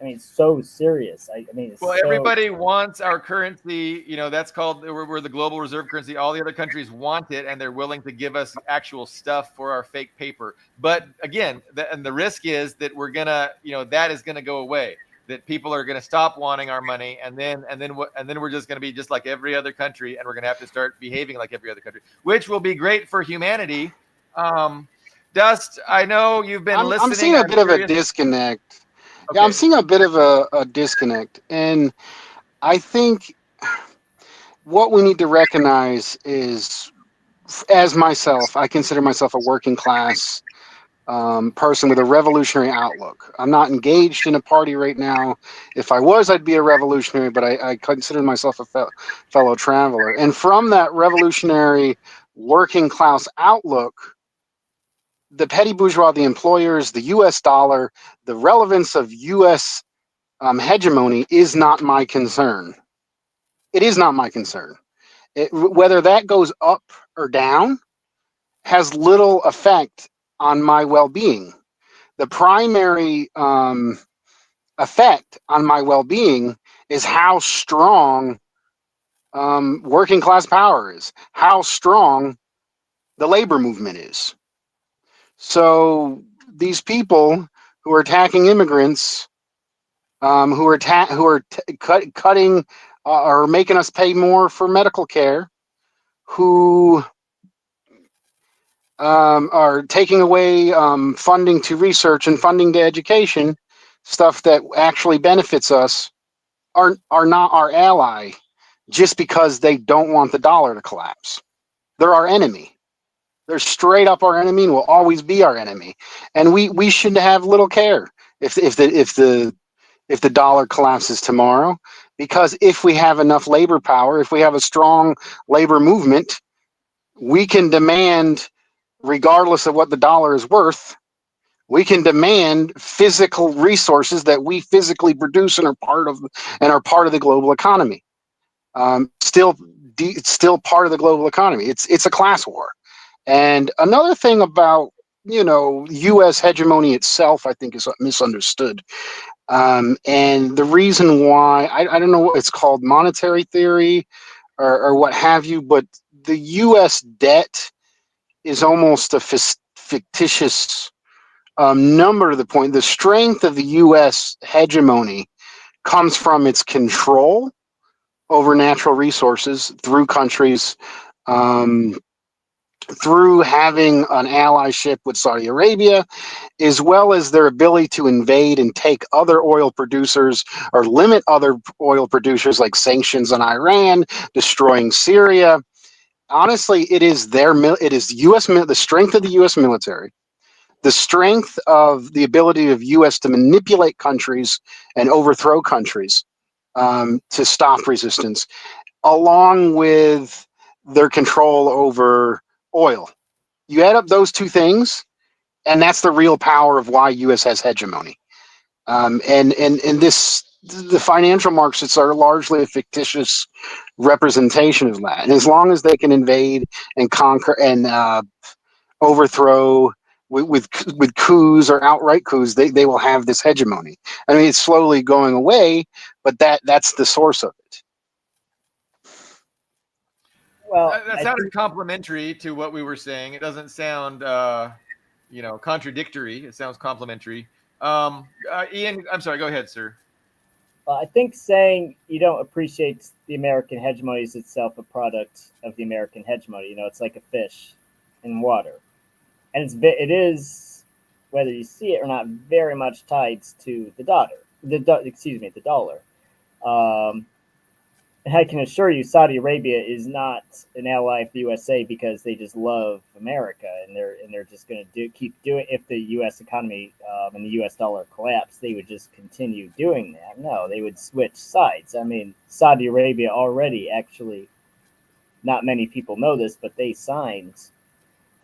It's so serious. Everybody wants our currency. That's called we're the global reserve currency. All the other countries want it, and they're willing to give us actual stuff for our fake paper. But again, the risk is that we're gonna, that is gonna go away. That people are gonna stop wanting our money, and then we're just gonna be just like every other country, and we're gonna have to start behaving like every other country, which will be great for humanity. Dust, I know you've been listening. I'm seeing a bit of a disconnect. Okay. Yeah, I'm seeing a bit of a disconnect. And I think what we need to recognize is, as myself, I consider myself a working class person with a revolutionary outlook. I'm not engaged in a party right now. If I was, I'd be a revolutionary, but I consider myself a fellow traveler. And from that revolutionary working class outlook, the petty bourgeois, the employers, the U.S. dollar, the relevance of U.S. Hegemony is not my concern. It is not my concern. Whether that goes up or down has little effect on my well-being. The primary effect on my well-being is how strong working class power is, how strong the labor movement is. So these people who are attacking immigrants, who are cutting or making us pay more for medical care, who are taking away funding to research and funding to education, stuff that actually benefits us, are not our ally just because they don't want the dollar to collapse. They're our enemy. They're straight up our enemy and will always be our enemy. And we should have little care if the dollar collapses tomorrow, because if we have enough labor power, if we have a strong labor movement, we can demand, regardless of what the dollar is worth, we can demand physical resources that we physically produce and are part of the global economy. It's still part of the global economy. It's a class war. And another thing about U.S. hegemony itself, I think, is misunderstood. And the reason why, I don't know what it's called, monetary theory or what have you, but the U.S. debt is almost a fictitious number to the point. The strength of the U.S. hegemony comes from its control over natural resources through countries, through having an allyship with Saudi Arabia, as well as their ability to invade and take other oil producers or limit other oil producers, like sanctions on Iran, destroying Syria. Honestly, it is the strength of the U.S. military, the strength of the ability of U.S. to manipulate countries and overthrow countries to stop resistance, along with their control over oil. You add up those two things, And that's the real power of why U.S. has hegemony. And the financial markets are largely a fictitious representation of that. And as long as they can invade and conquer and overthrow with coups or outright coups, they will have this hegemony. I mean, it's slowly going away, but that's the source of it. Well, That sounded complementary to what we were saying. It doesn't sound, contradictory. It sounds complementary. Ian, I'm sorry. Go ahead, sir. I think saying you don't appreciate the American hegemony is itself a product of the American hegemony. It's like a fish in water, and it is, whether you see it or not, very much tied to the dollar. Um, And I can assure you, Saudi Arabia is not an ally of the USA because they just love America, and they're just going to keep doing. If the U.S. economy and the U.S. dollar collapse, they would just continue doing that. No, they would switch sides. I mean, Saudi Arabia already, actually, not many people know this, but they signed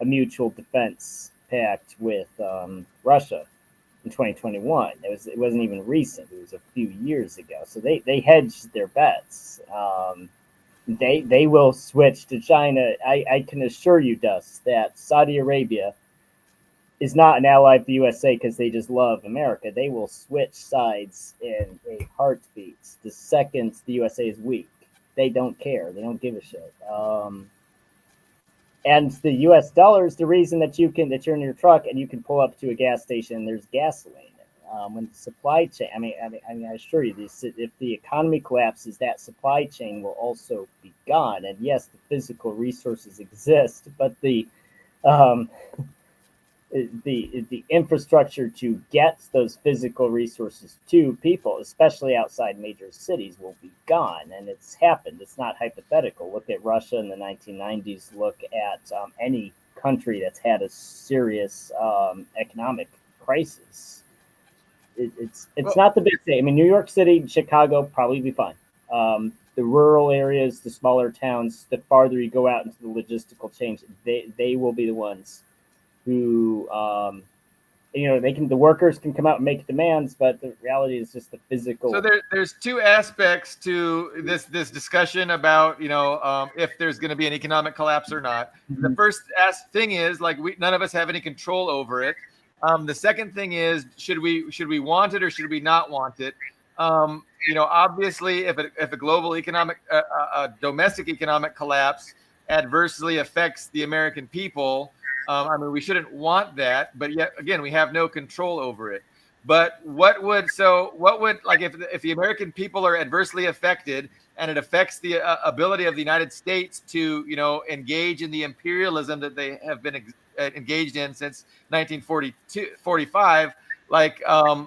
a mutual defense pact with Russia in 2021. It wasn't even recent. It was a few years ago. So they hedged their bets. They will switch to China. I can assure you, Dust, that Saudi Arabia is not an ally of the USA because they just love America. They will switch sides in a heartbeat the second the USA is weak. They don't care. They don't give a shit. And the U.S. dollar is the reason that you're in your truck and you can pull up to a gas station and there's gasoline. When the supply chain, I assure you, if the economy collapses, that supply chain will also be gone. And yes, the physical resources exist, but the infrastructure to get those physical resources to people, especially outside major cities, will be gone. And it's happened. It's not hypothetical. Look at Russia in the 1990s. Look at any country that's had a serious economic crisis. It's not the big thing. I mean, New York City, Chicago, probably be fine. The rural areas, the smaller towns, the farther you go out into the logistical change, they will be the ones who, the workers can come out and make demands, but the reality is just the physical. So there's two aspects to this discussion about, if there's going to be an economic collapse or not. Mm-hmm. The first thing is, like, none of us have any control over it. The second thing is, should we want it or should we not want it? Obviously, if a global economic, domestic economic collapse adversely affects the American people, we shouldn't want that. But yet again, we have no control over it. But what would like if the American people are adversely affected and it affects the ability of the United States to engage in the imperialism that they have been engaged in since 1945, like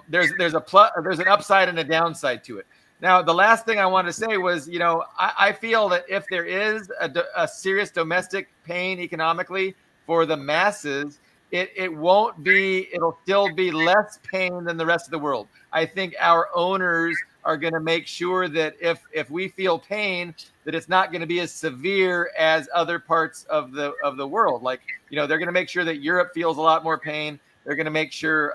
there's an upside and a downside to it. Now, the last thing I wanted to say was, I feel that if there is a serious domestic pain economically for the masses, it'll still be less pain than the rest of the world. I think our owners are going to make sure that if we feel pain, that it's not going to be as severe as other parts of the world. Like, they're going to make sure that Europe feels a lot more pain. They're going to make sure,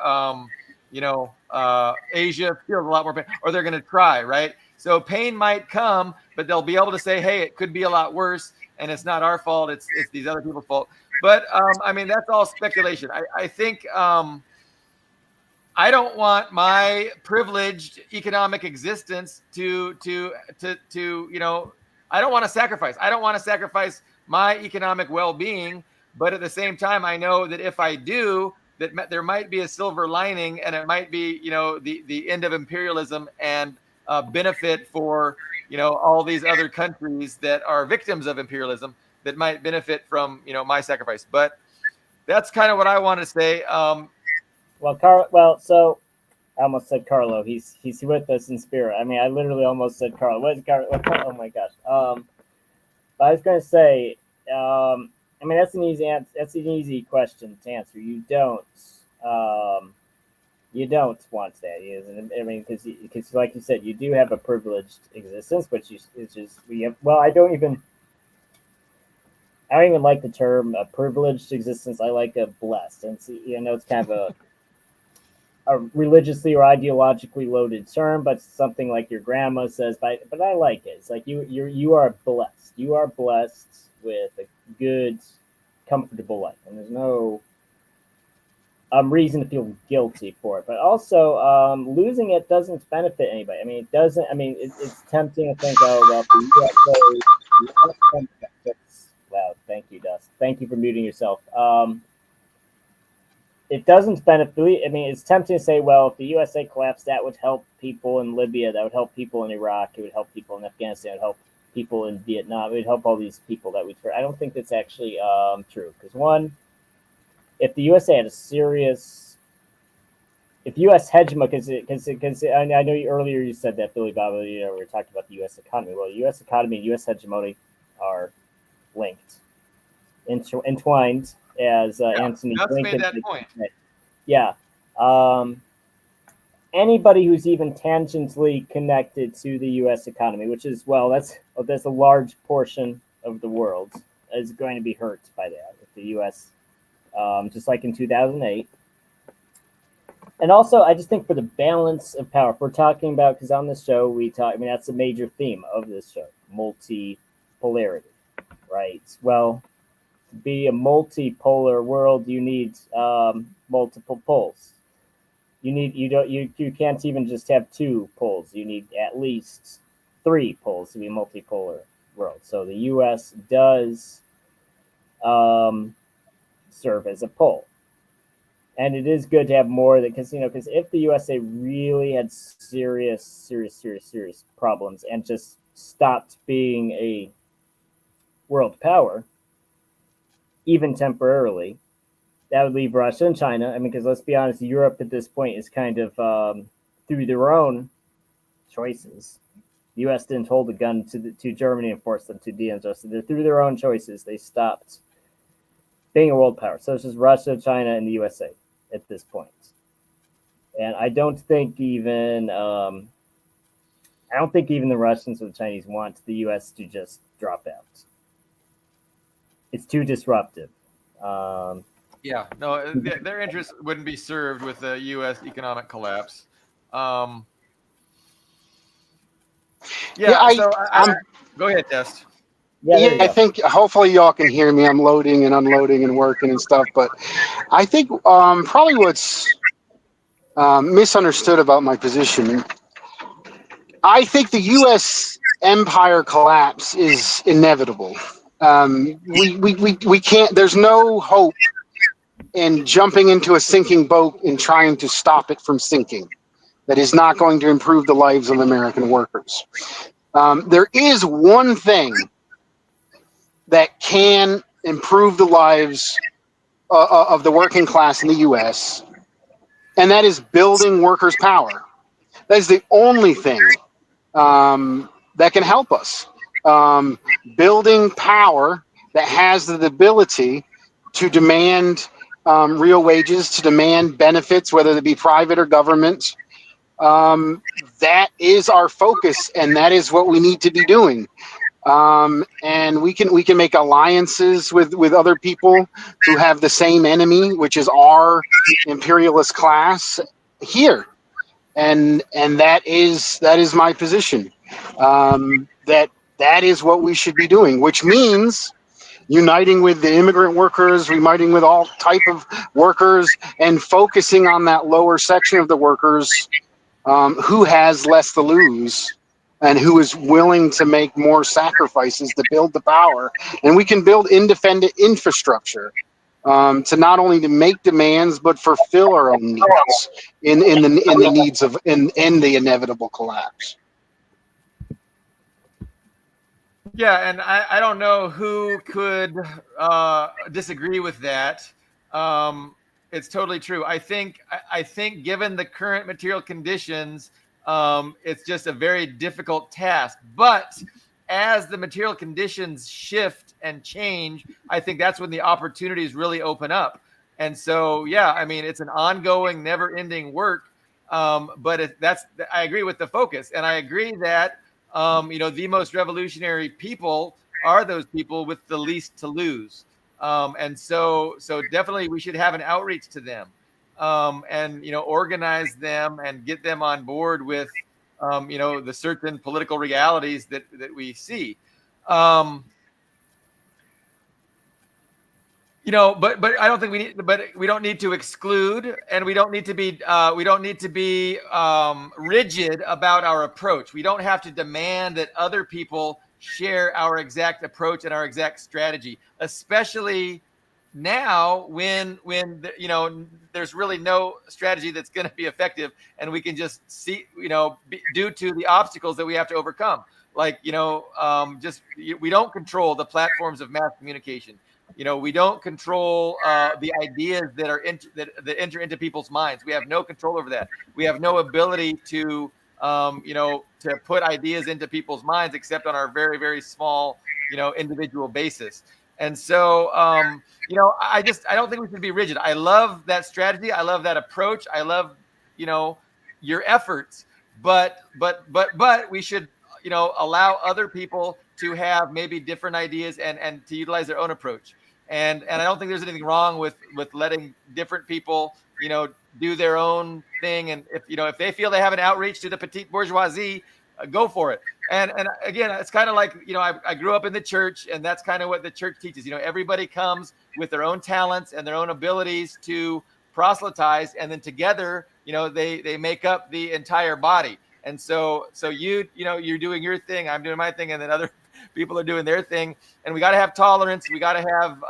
Asia feels a lot more pain, or they're going to try, right? So pain might come, but they'll be able to say, hey, it could be a lot worse, and it's not our fault. It's these other people's fault. But that's all speculation. I think I don't want my privileged economic existence to I don't want to sacrifice. I don't want to sacrifice my economic well-being. But at the same time, I know that if I do, that there might be a silver lining, and it might be the end of imperialism and benefit for all these other countries that are victims of imperialism that might benefit from my sacrifice. But that's kind of what I want to say. So I almost said Carlo. He's with us in spirit. I literally almost said Carlo. What is Carlo? Oh my gosh. I was going to say, that's an easy answer. That's an easy question to answer. You don't want that, because like you said, you do have a privileged existence, but we have. Well, I don't even. I don't even like the term privileged existence. I like a blessed, and see, it's kind of a religiously or ideologically loaded term, but something like your grandma says. But I like it. It's like you are blessed. You are blessed with a good, comfortable life, and there's no reason to feel guilty for it. But also, losing it doesn't benefit anybody. I mean, it doesn't. I mean, it's tempting to think, oh well, the USA. That's loud. Thank you, Dust. Thank you for muting yourself. It doesn't benefit. I mean, it's tempting to say, well, if the USA collapsed, that would help people in Libya, that would help people in Iraq, it would help people in Afghanistan, it would help people in Vietnam, it would help all these people that we. I don't think that's actually true. Because one, if the USA had a serious, if U.S. hegemony, because I know earlier you said that Billy Bob, we were talking about the U.S. economy. Well, the U.S. economy and U.S. hegemony are linked, entwined, as Anthony Gus made Blinken that point. Yeah. Um, Anybody who's even tangentially connected to the U.S. economy, which is that's a large portion of the world, is going to be hurt by that. If the U.S. Just like in 2008, and also I just think for the balance of power, if we're talking about, because on this show we talk, I mean that's a major theme of this show, multipolarity, right? Well, to be a multipolar world, you need multiple poles. You can't even just have two poles. You need at least three poles to be a multipolar world. So the U.S. does serve as a pole, and it is good to have more because if the USA really had serious problems and just stopped being a world power, even temporarily, that would leave Russia and China. I mean, because let's be honest, Europe at this point is kind of through their own choices. The U.S. didn't hold a gun to Germany and force them to de-industrialize. They're through their own choices. They stopped being a world power. So it's just Russia, China, and the USA at this point. And I don't think even the Russians or the Chinese want the U.S. to just drop out. It's too disruptive. Yeah, no, their interests wouldn't be served with a U.S. economic collapse. Yeah, go ahead, Dest. Yeah, I think hopefully y'all can hear me. I'm loading and unloading and working and stuff, but I think probably what's misunderstood about my position, I think the U.S. empire collapse is inevitable. We can't. There's no hope in jumping into a sinking boat and trying to stop it from sinking. That is not going to improve the lives of American workers. There is one thing that can improve the lives of the working class in the U.S., and that is building workers' power. That is the only thing that can help us. Building power that has the ability to demand real wages, to demand benefits, whether they be private or government. That is our focus, and that is what we need to be doing. And we can make alliances with other people who have the same enemy, which is our imperialist class here, and that is my position. That is what we should be doing, which means uniting with the immigrant workers, uniting with all type of workers, and focusing on that lower section of the workers who has less to lose and who is willing to make more sacrifices to build the power. And we can build independent infrastructure to not only to make demands but fulfill our own needs in the needs of in the inevitable collapse. Yeah, and I don't know who could disagree with that. It's totally true. I think given the current material conditions, it's just a very difficult task. But as the material conditions shift and change, I think that's when the opportunities really open up. And so, yeah, I mean, it's an ongoing, never-ending work. But I agree with the focus, and I agree that the most revolutionary people are those people with the least to lose. And so definitely we should have an outreach to them, and organize them and get them on board with the certain political realities that we see. Um, but I don't think we don't need to exclude, and we don't need to be rigid about our approach. We don't have to demand that other people share our exact approach and our exact strategy, especially now when there's really no strategy that's going to be effective, and we can just see due to the obstacles that we have to overcome, like we don't control the platforms of mass communication. We don't control the ideas that enter into people's minds. We have no control over that. We have no ability to to put ideas into people's minds except on our very, very small individual basis. And so I don't think we should be rigid. I love that strategy. I love that approach. I love your efforts, but we should allow other people to have maybe different ideas and to utilize their own approach. And I don't think there's anything wrong with letting different people do their own thing. And if they feel they have an outreach to the petite bourgeoisie, go for it. And again, it's kind of like I grew up in the church, and that's kind of what the church teaches. Everybody comes with their own talents and their own abilities to proselytize, and then together they make up the entire body. And so you're doing your thing, I'm doing my thing, and then other people are doing their thing. And we got to have tolerance. We got to have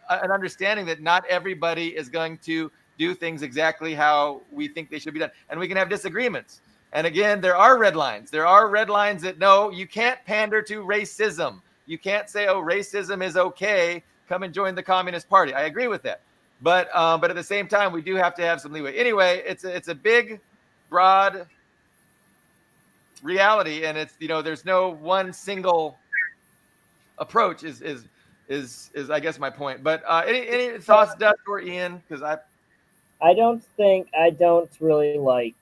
an understanding that not everybody is going to do things exactly how we think they should be done, and we can have disagreements. And again, there are red lines. There are red lines that no, you can't pander to racism. You can't say, oh, racism is okay, come and join the Communist Party. I agree with that. But at the same time, we do have to have some leeway. Anyway, it's a big, broad reality, and it's there's no one single approach. Is I guess my point. But any thoughts, Dutch or Ian? Because I don't really like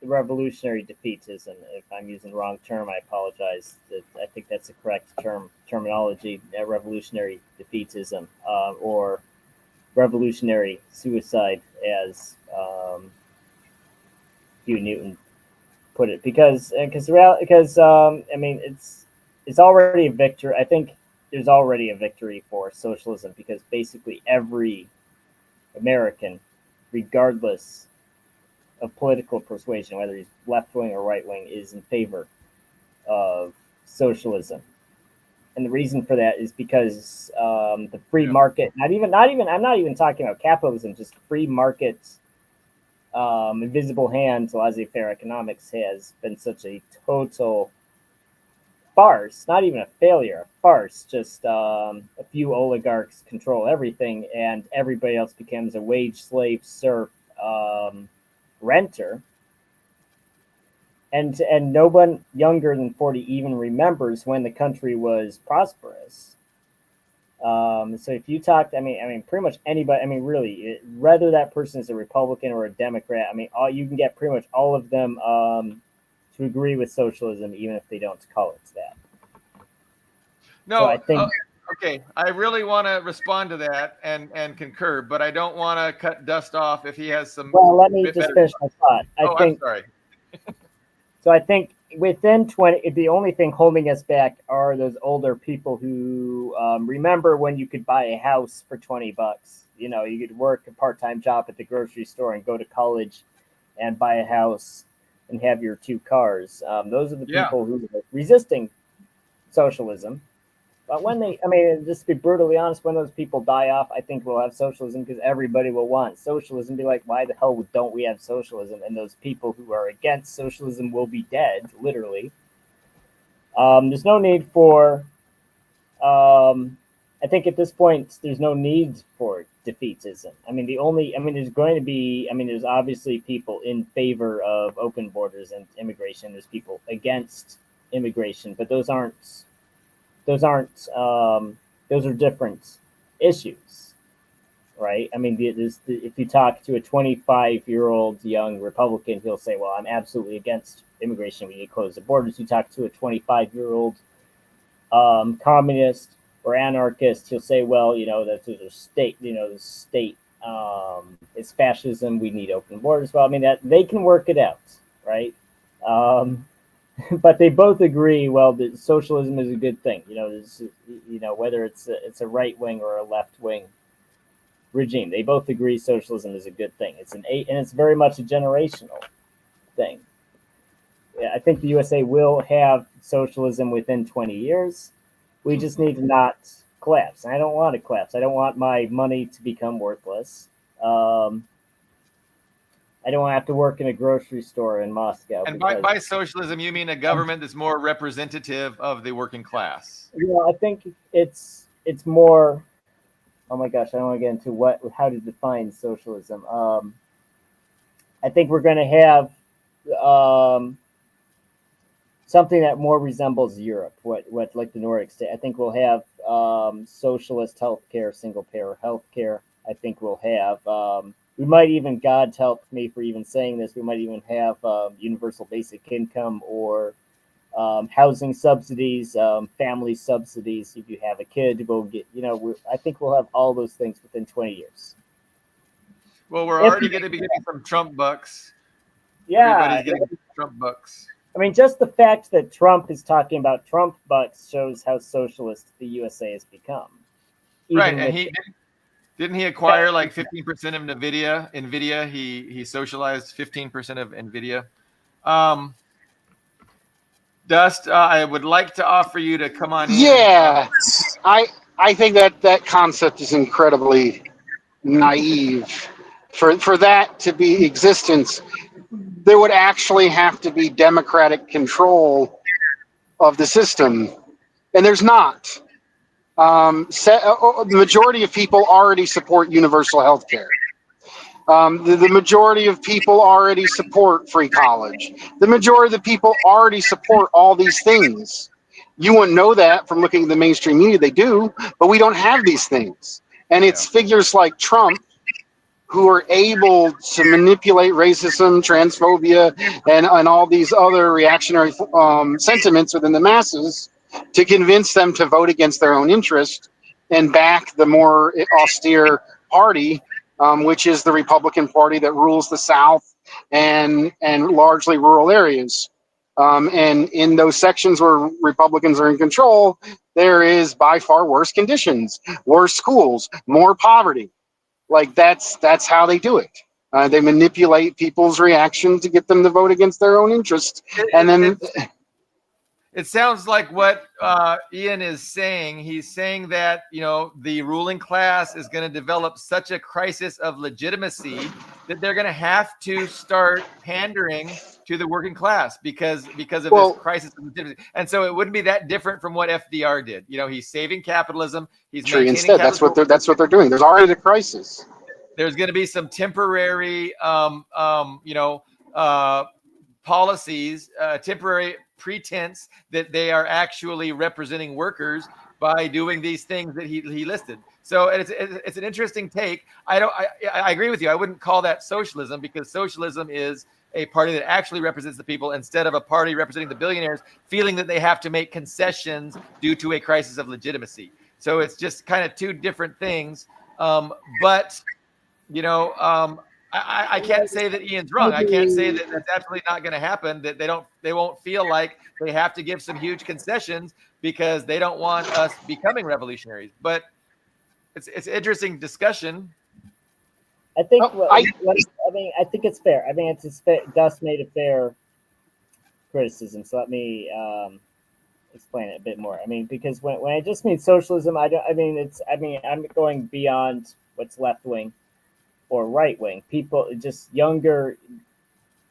the revolutionary defeatism. If I'm using the wrong term, I apologize. I think that's the correct terminology. Revolutionary defeatism, or revolutionary suicide, as Hugh Newton put it. Because I mean, it's already a victory. I think there's already a victory for socialism, because basically every American, regardless of political persuasion, whether he's left wing or right wing, is in favor of socialism. And the reason for that is because the free market, I'm not even talking about capitalism, just free market, invisible hand, laissez-faire economics has been such a total farce, not even a failure, a farce. Just a few oligarchs control everything, and everybody else becomes a wage slave, serf, renter. And no one younger than 40 even remembers when the country was prosperous. So if you talk, I mean, pretty much anybody, I mean, really, whether that person is a Republican or a Democrat, I mean, you can get pretty much all of them to agree with socialism, even if they don't call it that. No, so I think. Okay, I really want to respond to that and concur, but I don't want to cut Dust off if he has some. Well, let me just finish my thought. I'm sorry. So I think within 20, the only thing holding us back are those older people who remember when you could buy a house for $20. You could work a part-time job at the grocery store and go to college and buy a house and have your 2 cars. Those are the people who are resisting socialism. But when just to be brutally honest, when those people die off, I think we'll have socialism, because everybody will want socialism. Be like, why the hell don't we have socialism? And those people who are against socialism will be dead, literally. There's no need for, I think at this point, there's no need for defeatism. There's obviously people in favor of open borders and immigration. There's people against immigration, but those are different issues. right? I mean, if you talk to a 25-year-old young Republican, he'll say, "Well, I'm absolutely against immigration. We need to close the borders." You talk to a 25-year-old communist or anarchist, he'll say, "Well, that's a state. The state it's fascism. We need open borders." Well, I mean that they can work it out, right? Um, but they both agree. Well, that socialism is a good thing. Whether it's a right wing or a left wing regime, they both agree socialism is a good thing. And it's very much a generational thing. I think the USA will have socialism within 20 years. We just need to not collapse. I don't want to collapse. I don't want my money to become worthless. I don't want to have to work in a grocery store in Moscow. And by socialism, you mean a government that's more representative of the working class? I think it's more. Oh my gosh, I don't want to get into how to define socialism. I think we're going to have something that more resembles Europe, what like the Nordic state. I think we'll have socialist healthcare, single payer healthcare. I think we'll have. We might even, God help me for even saying this, we might even have universal basic income or housing subsidies, family subsidies. If you have a kid, we'll get. I think we'll have all those things within 20 years. Well, we're already going to be getting some Trump bucks. Yeah, everybody's getting Trump bucks. I mean, just the fact that Trump is talking about Trump bucks shows how socialist the USA has become. Right, and didn't he acquire like 15% of Nvidia? Nvidia, he socialized 15% of Nvidia. Dust, I would like to offer you to come on in. Yeah, I think that concept is incredibly naive. For that to be existence, there would actually have to be democratic control of the system, and there's not. The majority of people already support universal health care. The majority of people already support free college. The majority of the people already support all these things. You wouldn't know that from looking at the mainstream media. They do, but we don't have these things. And it's figures like Trump who are able to manipulate racism, transphobia, and all these other reactionary sentiments within the masses to convince them to vote against their own interest and back the more austere party, which is the Republican Party that rules the South and largely rural areas. And in those sections where Republicans are in control, there is by far worse conditions, worse schools, more poverty. Like that's how they do it. They manipulate people's reaction to get them to vote against their own interest, and then it sounds like what Ian is saying. He's saying that the ruling class is going to develop such a crisis of legitimacy that they're going to have to start pandering to the working class because of this crisis of legitimacy. And so it wouldn't be that different from what FDR did. He's saving capitalism. He's maintaining instead capitalism. That's what they're doing. There's already a crisis. There's going to be some temporary policies, temporary pretense that they are actually representing workers by doing these things that he listed. So it's an interesting take. I agree with you. I wouldn't call that socialism because socialism is a party that actually represents the people instead of a party representing the billionaires feeling that they have to make concessions due to a crisis of legitimacy. So it's just kind of two different things. But I can't say that Ian's wrong. I can't say that that's absolutely not going to happen. That they won't feel like they have to give some huge concessions because they don't want us becoming revolutionaries. But it's an interesting discussion. I think. I think it's fair. I mean, it's fair. Gus made a fair criticism. So let me explain it a bit more. I mean, because when I just mean socialism, I'm going beyond what's left wing or right wing. People just younger,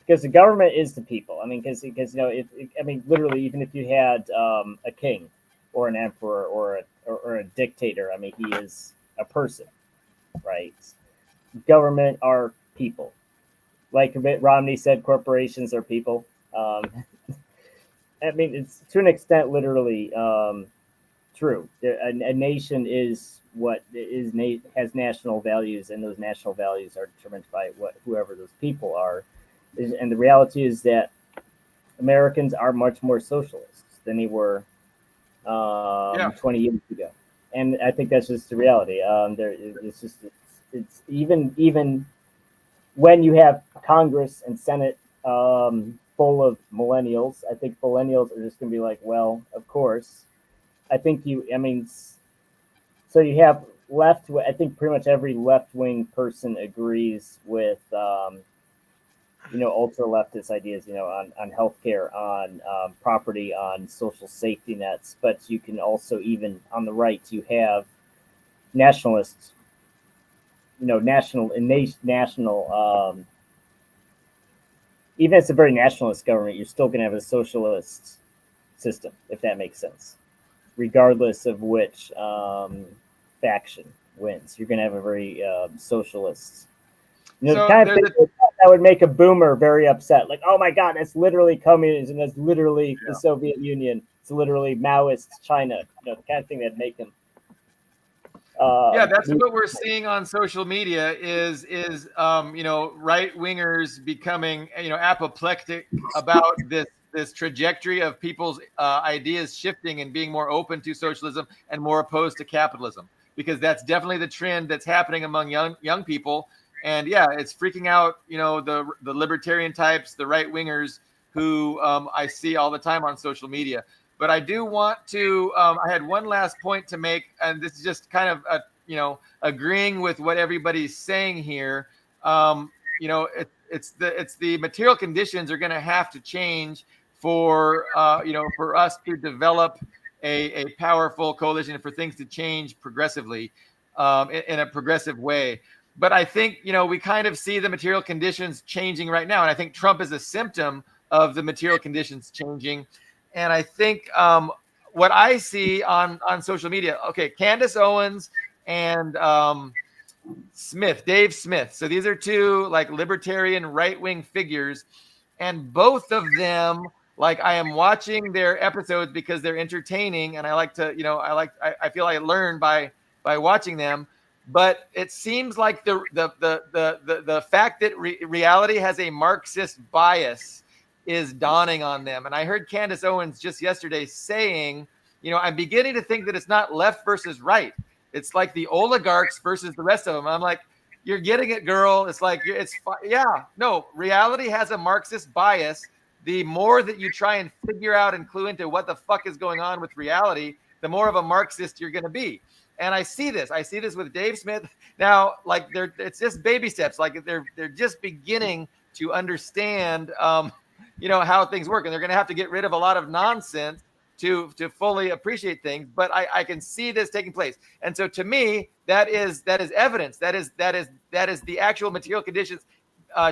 because the government is the people. I mean, because literally, even if you had a king or an emperor or a dictator, I mean, he is a person, right? Government are people. Like Mitt Romney said, corporations are people. I mean, it's to an extent literally true. A nation is has national values, and those national values are determined by whoever those people are. And the reality is that Americans are much more socialists than they were Yeah. 20 years ago, and I think that's just the reality. It's even when you have Congress and Senate full of millennials, I think millennials are just going to be like, well, of course. I mean, so you have left. I think pretty much every left wing person agrees with, ultra leftist ideas, on healthcare, on property, on social safety nets. But you can also, even on the right, you have nationalists, national. Even if it's a very nationalist government, you're still going to have a socialist system, if that makes sense, regardless of which faction wins. You're going to have a very socialist. The kind of thing that would make a boomer very upset. Like, oh my God, that's literally communism. That's literally the Soviet Union. It's literally Maoist China. The kind of thing that'd make them. That's what we're seeing on social media is right wingers becoming apoplectic about this trajectory of people's ideas shifting and being more open to socialism and more opposed to capitalism, because that's definitely the trend that's happening among young people. And it's freaking out the libertarian types, the right wingers who I see all the time on social media. But I do want to. I had one last point to make, and this is just kind of agreeing with what everybody's saying here. It's the material conditions are going to have to change for for us to develop a powerful coalition, for things to change progressively in a progressive way. But I think we kind of see the material conditions changing right now, and I think Trump is a symptom of the material conditions changing. And I think what I see on social media, okay, Candace Owens and Dave Smith. So these are two like libertarian right-wing figures, and both of them, like, I am watching their episodes because they're entertaining, and I like to, I feel I learn by watching them. But it seems like the fact that reality has a Marxist bias is dawning on them. And I heard Candace Owens just yesterday saying, I'm beginning to think that it's not left versus right. It's like the oligarchs versus the rest of them. I'm like, you're getting it, girl. It's like, reality has a Marxist bias. The more that you try and figure out and clue into what the fuck is going on with reality, the more of a Marxist you're going to be. And I see this with Dave Smith now. Like, it's just baby steps. Like, they're just beginning to understand, how things work, and they're going to have to get rid of a lot of nonsense to fully appreciate things. But I can see this taking place, and so to me, that is evidence. That is the actual material conditions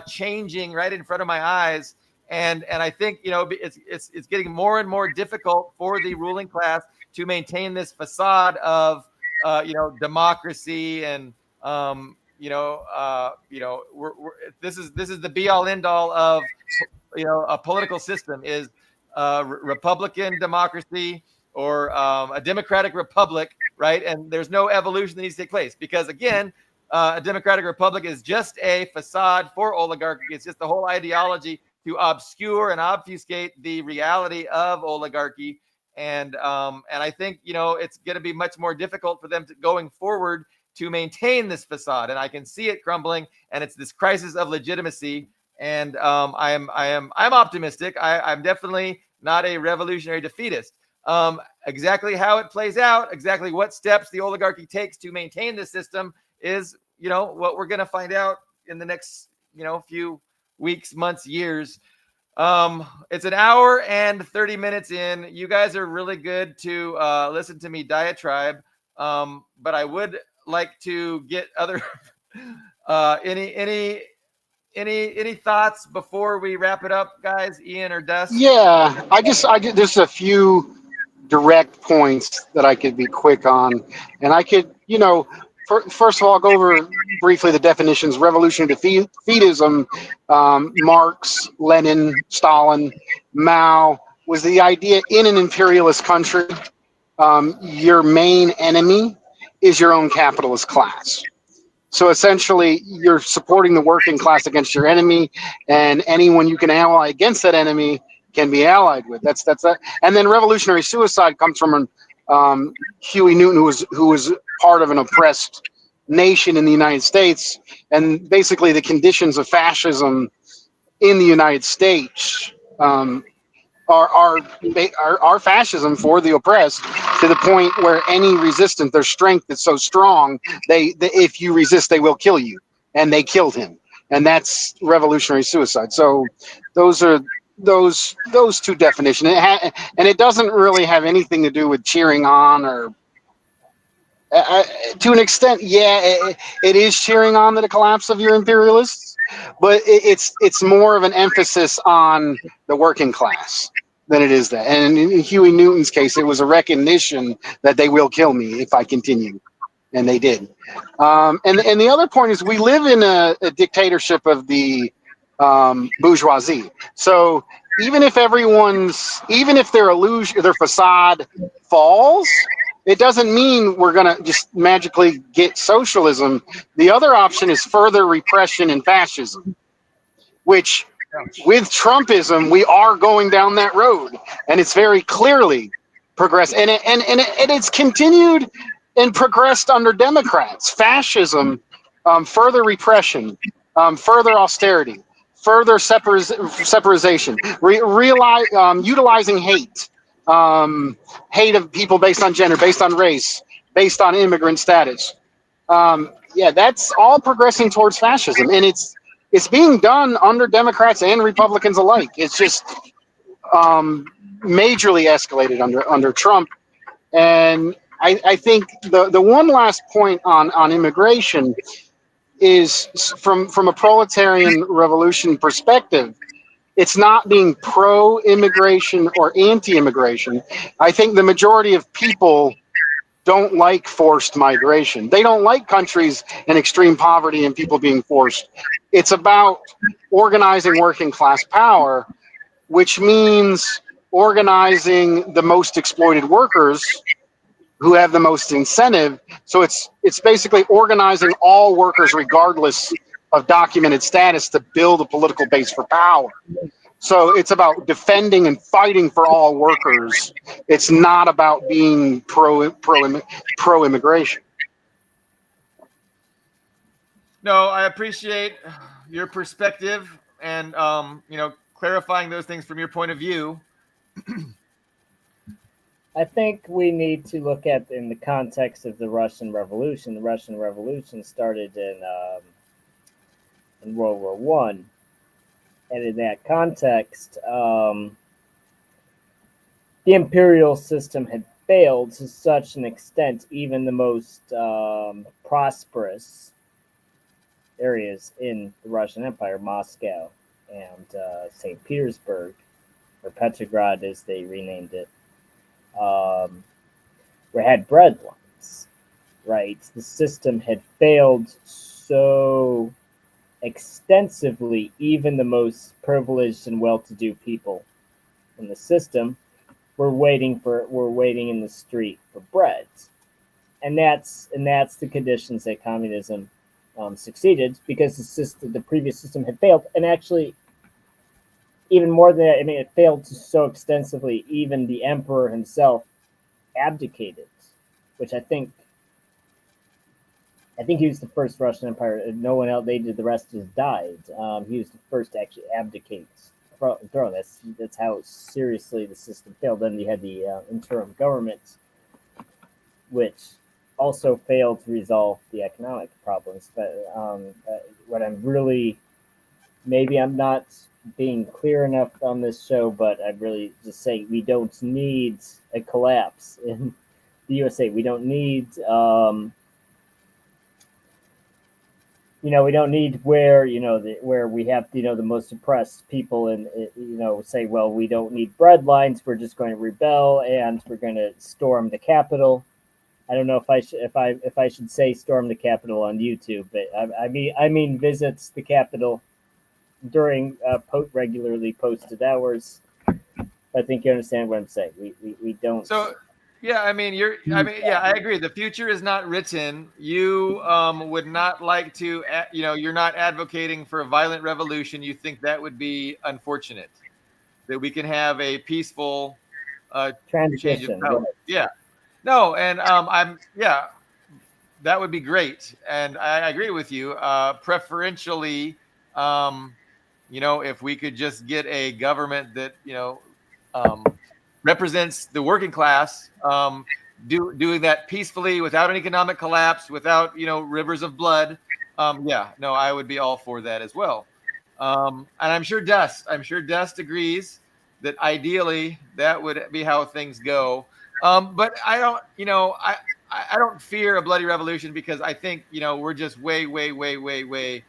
changing right in front of my eyes. And I think it's getting more and more difficult for the ruling class to maintain this facade of democracy and this is the be all end all of a political system is Republican democracy or a democratic republic, right? And there's no evolution that needs to take place, because again, a democratic republic is just a facade for oligarchy. It's just the whole ideology to obscure and obfuscate the reality of oligarchy. And I think it's going to be much more difficult for them going forward to maintain this facade, and I can see it crumbling. And it's this crisis of legitimacy. And I'm optimistic. I'm definitely not a revolutionary defeatist. Exactly how it plays out, exactly what steps the oligarchy takes to maintain the system is, what we're going to find out in the next, few weeks, months, years. It's an hour and 30 minutes in. You guys are really good to listen to me diatribe. But I would like to get other any thoughts before we wrap it up, guys? Ian or Dust? Yeah, I just there's a few direct points that I could be quick on, and I could, first of all, I'll go over briefly the definitions. Revolutionary defeatism, Marx, Lenin, Stalin, Mao, was the idea in an imperialist country your main enemy is your own capitalist class. So essentially, you're supporting the working class against your enemy, and anyone you can ally against that enemy can be allied with. That's that. And then revolutionary suicide comes from Huey Newton, who was part of an oppressed nation in the United States, and basically the conditions of fascism in the United States. Are fascism for the oppressed, to the point where any resistance, their strength is so strong, they if you resist, they will kill you, and they killed him, and that's revolutionary suicide. So those are those two definitions, and it doesn't really have anything to do with cheering on or. To an extent, yeah, it is cheering on the collapse of your imperialists, but it's more of an emphasis on the working class than it is that. And in Huey Newton's case, it was a recognition that they will kill me if I continue, and they did. And the other point is, we live in a dictatorship of the bourgeoisie. So even if their illusion, their facade falls, it doesn't mean we're going to just magically get socialism. The other option is further repression and fascism, which with Trumpism, we are going down that road. And it's very clearly progressed. And it's continued and progressed under Democrats. Fascism, further repression, further austerity, further separation, utilizing hate. Hate of people based on gender, based on race, based on immigrant status. That's all progressing towards fascism, and it's being done under Democrats and Republicans alike. It's just majorly escalated under Trump. And I think the one last point on immigration is from a proletarian revolution perspective. It's not being pro-immigration or anti-immigration. I think the majority of people don't like forced migration. They don't like countries in extreme poverty and people being forced. It's about organizing working class power, which means organizing the most exploited workers who have the most incentive. So it's basically organizing all workers regardless of documented status to build a political base for power. So it's about defending and fighting for all workers. It's not about being pro immigration. No, I appreciate your perspective and clarifying those things from your point of view. I think we need to look at in the context of the Russian Revolution. The Russian Revolution started in World War One, and in that context, the imperial system had failed to such an extent. Even the most prosperous areas in the Russian Empire, Moscow and St. Petersburg, or Petrograd as they renamed it, had breadlines, right? The system had failed so extensively. Even the most privileged and well-to-do people in the system were waiting in the street for bread, and that's the conditions that communism succeeded, because the previous system had failed. And actually, even more than that, I mean, it failed so extensively, even the emperor himself abdicated, which I think he was the first Russian Empire. No one else, the rest just died. He was the first to actually abdicate the throne. That's how seriously the system failed. Then you had the interim government, which also failed to resolve the economic problems. But what I'm really, maybe I'm not being clear enough on this show, but I really just say we don't need a collapse in the USA. We don't need, we don't need where where we have the most oppressed people, and say, well, we don't need breadlines. We're just going to rebel and we're going to storm the Capitol. I don't know if I should say storm the Capitol on YouTube, but I mean visits the Capitol during regularly posted hours. I think you understand what I'm saying. We don't. So Yeah, I mean, yeah, I agree. The future is not written. You would not like to, you're not advocating for a violent revolution. You think that would be unfortunate, that we can have a peaceful change of Transition, power. right? Yeah, no, and yeah, that would be great. And I agree with you. Preferentially, um, if we could just get a government that, um, represents the working class, doing that peacefully without an economic collapse, without, rivers of blood. Yeah, no, I would be all for that as well. And I'm sure Dust agrees that ideally that would be how things go. But I don't, I don't fear a bloody revolution because I think, we're just way, way, way, way, way,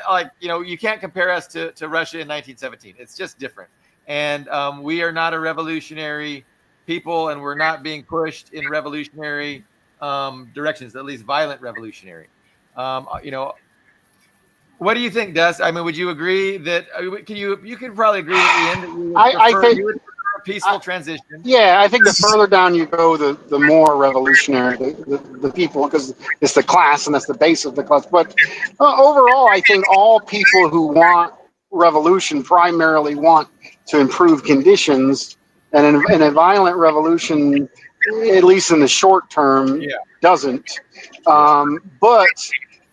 like, you can't compare us to Russia in 1917. It's just different. And we are not a revolutionary people, and we're not being pushed in revolutionary directions, at least violent revolutionary. What do you think, Dust? I mean, would you agree that you could probably agree with Ian that I think, you would prefer a I, peaceful transition? yeah, I think the further down you go, the more revolutionary the people, because it's the class and that's the base of the class. But overall, I think all people who want revolution primarily want to improve conditions, and in a violent revolution, at least in the short term, Yeah. doesn't. Yeah. But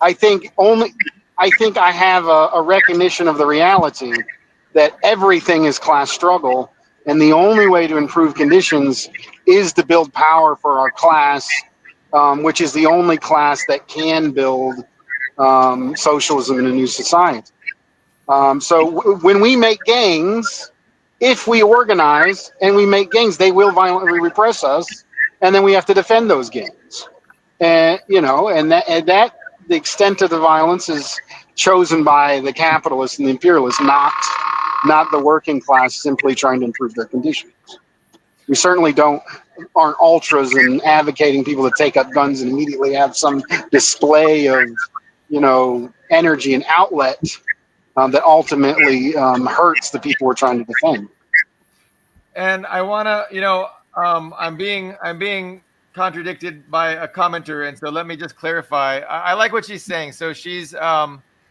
I think only I think I have a recognition of the reality that everything is class struggle, and the only way to improve conditions is to build power for our class, which is the only class that can build socialism in a new society. When we make gains, if we organize and we make gains, they will violently repress us, and then we have to defend those gains. And the extent of the violence is chosen by the capitalists and the imperialists, not the working class simply trying to improve their conditions. We certainly aren't ultras and advocating people to take up guns and immediately have some display of energy and outlet that ultimately hurts the people we're trying to defend. And I want to, I'm being contradicted by a commenter, and so let me just clarify. I like what she's saying. So she's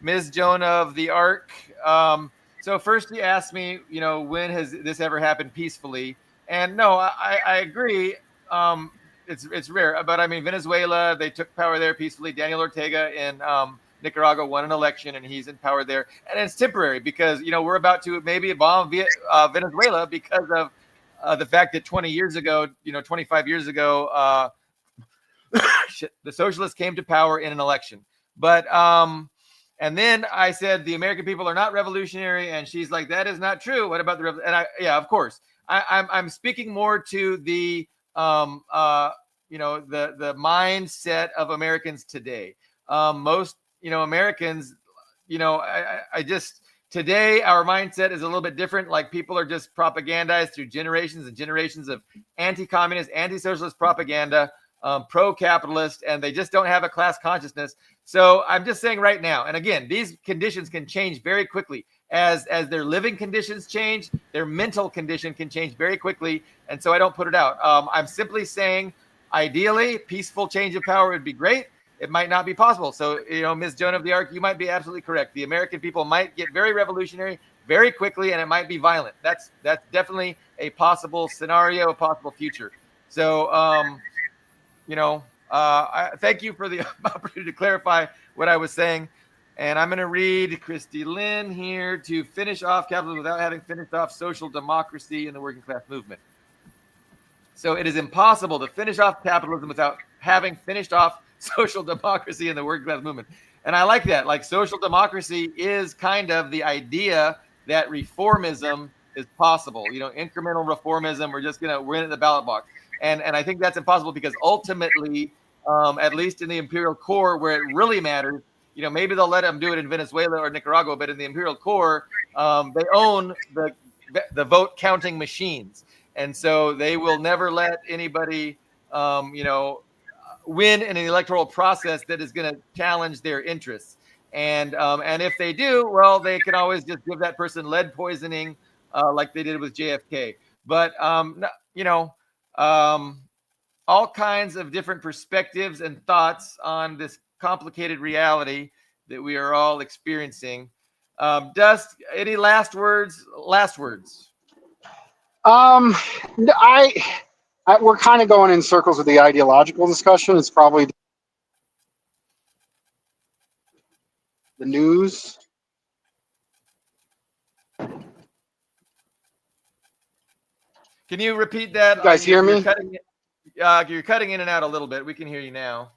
Ms. Jonah of the Ark. So first, she asked me, when has this ever happened peacefully? And no, I agree. It's rare, but I mean, Venezuela, they took power there peacefully. Daniel Ortega in Nicaragua won an election, and he's in power there, and it's temporary because we're about to maybe bomb Venezuela because of the fact that 20 years ago, 25 years ago, the socialists came to power in an election. But and then I said the American people are not revolutionary, and she's like, that is not true. What about the yeah, of course. I'm speaking more to the the mindset of Americans today. Most Americans, I just today our mindset is a little bit different. Like people are just propagandized through generations and generations of anti-communist, anti-socialist propaganda, pro-capitalist, and they just don't have a class consciousness. So I'm just saying right now, and again, these conditions can change very quickly. As their living conditions change, their mental condition can change very quickly. And so I don't put it out. I'm simply saying, ideally, peaceful change of power would be great. It might not be possible. So, Ms. Joan of the Ark, you might be absolutely correct. The American people might get very revolutionary very quickly, and it might be violent. That's definitely a possible scenario, a possible future. So, I thank you for the opportunity to clarify what I was saying. And I'm going to read Christy Lynn here to finish off capitalism without having finished off social democracy in the working class movement. So it is impossible to finish off capitalism without having finished off social democracy in the working class movement. And I like that. Like social democracy is kind of the idea that reformism is possible. Incremental reformism. We're in the ballot box. And I think that's impossible because ultimately, at least in the imperial core where it really matters, maybe they'll let them do it in Venezuela or Nicaragua, but in the imperial core, they own the vote counting machines. And so they will never let anybody, win in an electoral process that is going to challenge their interests. And if they do, well, they can always just give that person lead poisoning, like they did with JFK. But all kinds of different perspectives and thoughts on this complicated reality that we are all experiencing. Dust, any last words? Last words. I we're kind of going in circles with the ideological discussion. It's probably the news. Can you repeat that? You guys hear me? You're cutting in and out a little bit. We can hear you now.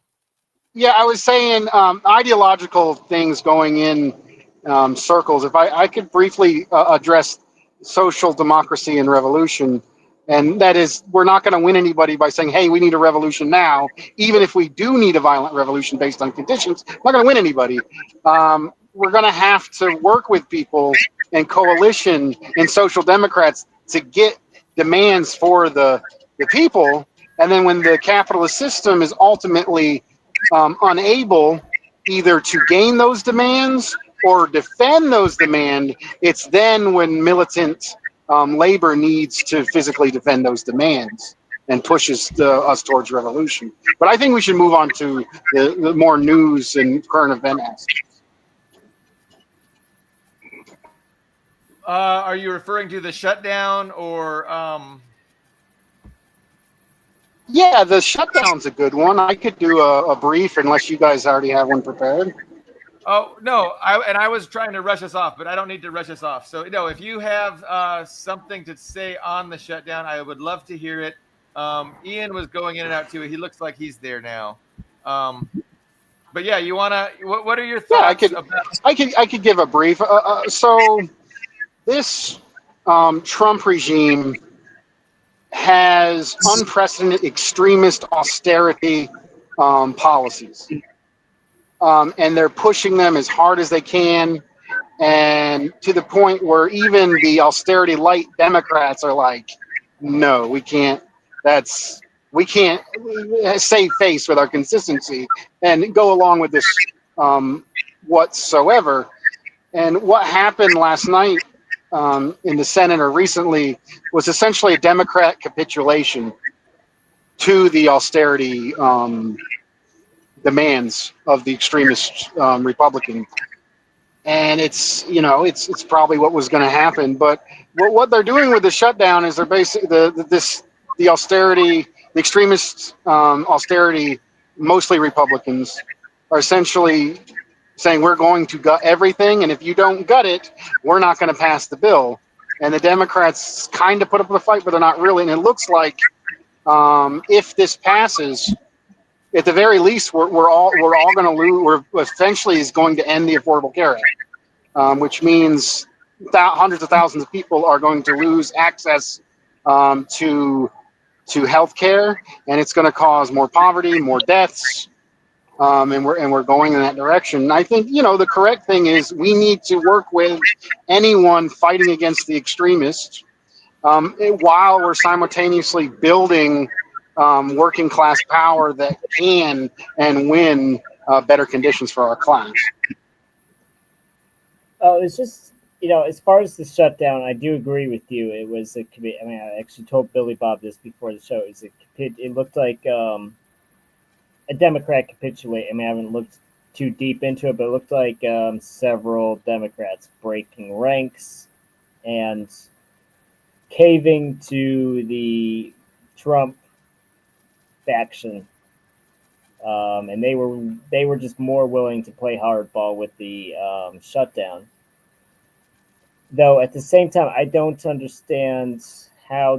Yeah, I was saying ideological things going in circles. If I could briefly address social democracy and revolution, and that is, we're not going to win anybody by saying, hey, we need a revolution now. Even if we do need a violent revolution based on conditions, we're not going to win anybody. We're going to have to work with people and coalition and social democrats to get demands for the people. And then when the capitalist system is ultimately unable either to gain those demands or defend those demands, it's then when militant labor needs to physically defend those demands and pushes us towards revolution. But I think we should move on to the more news and current event aspects. Are you referring to the shutdown or? Yeah, the shutdown's a good one. I could do a brief unless you guys already have one prepared. Oh no, I was trying to rush us off, but I don't need to rush us off. So no, if you have something to say on the shutdown, I would love to hear it. Ian was going in and out too. He looks like he's there now. But yeah, you wanna? What are your thoughts? Yeah, I could give a brief. So this Trump regime has unprecedented extremist austerity policies. And they're pushing them as hard as they can, and to the point where even the austerity light Democrats are like, no, we can't save face with our consistency and go along with this whatsoever. And what happened last night in the Senate or recently was essentially a Democrat capitulation to the austerity demands of the extremist Republican, and it's probably what was going to happen. But what they're doing with the shutdown is they're basically the austerity, the extremist austerity, mostly Republicans, are essentially saying we're going to gut everything, and if you don't gut it, we're not going to pass the bill. And the Democrats kind of put up a fight, but they're not really. And it looks like if this passes, at the very least, we're all going to lose. We're essentially is going to end the Affordable Care Act, which means hundreds of thousands of people are going to lose access to health care, and it's going to cause more poverty, more deaths, and we're going in that direction. And I think the correct thing is we need to work with anyone fighting against the extremists, while we're simultaneously building working class power that can and win better conditions for our class. Oh, it's just, as far as the shutdown, I do agree with you. It was I actually told Billy Bob this before the show. It looked like a Democrat capitulate. I haven't looked too deep into it, but it looked like several Democrats breaking ranks and caving to the Trump faction, and they were just more willing to play hardball with the shutdown. Though at the same time, I don't understand how how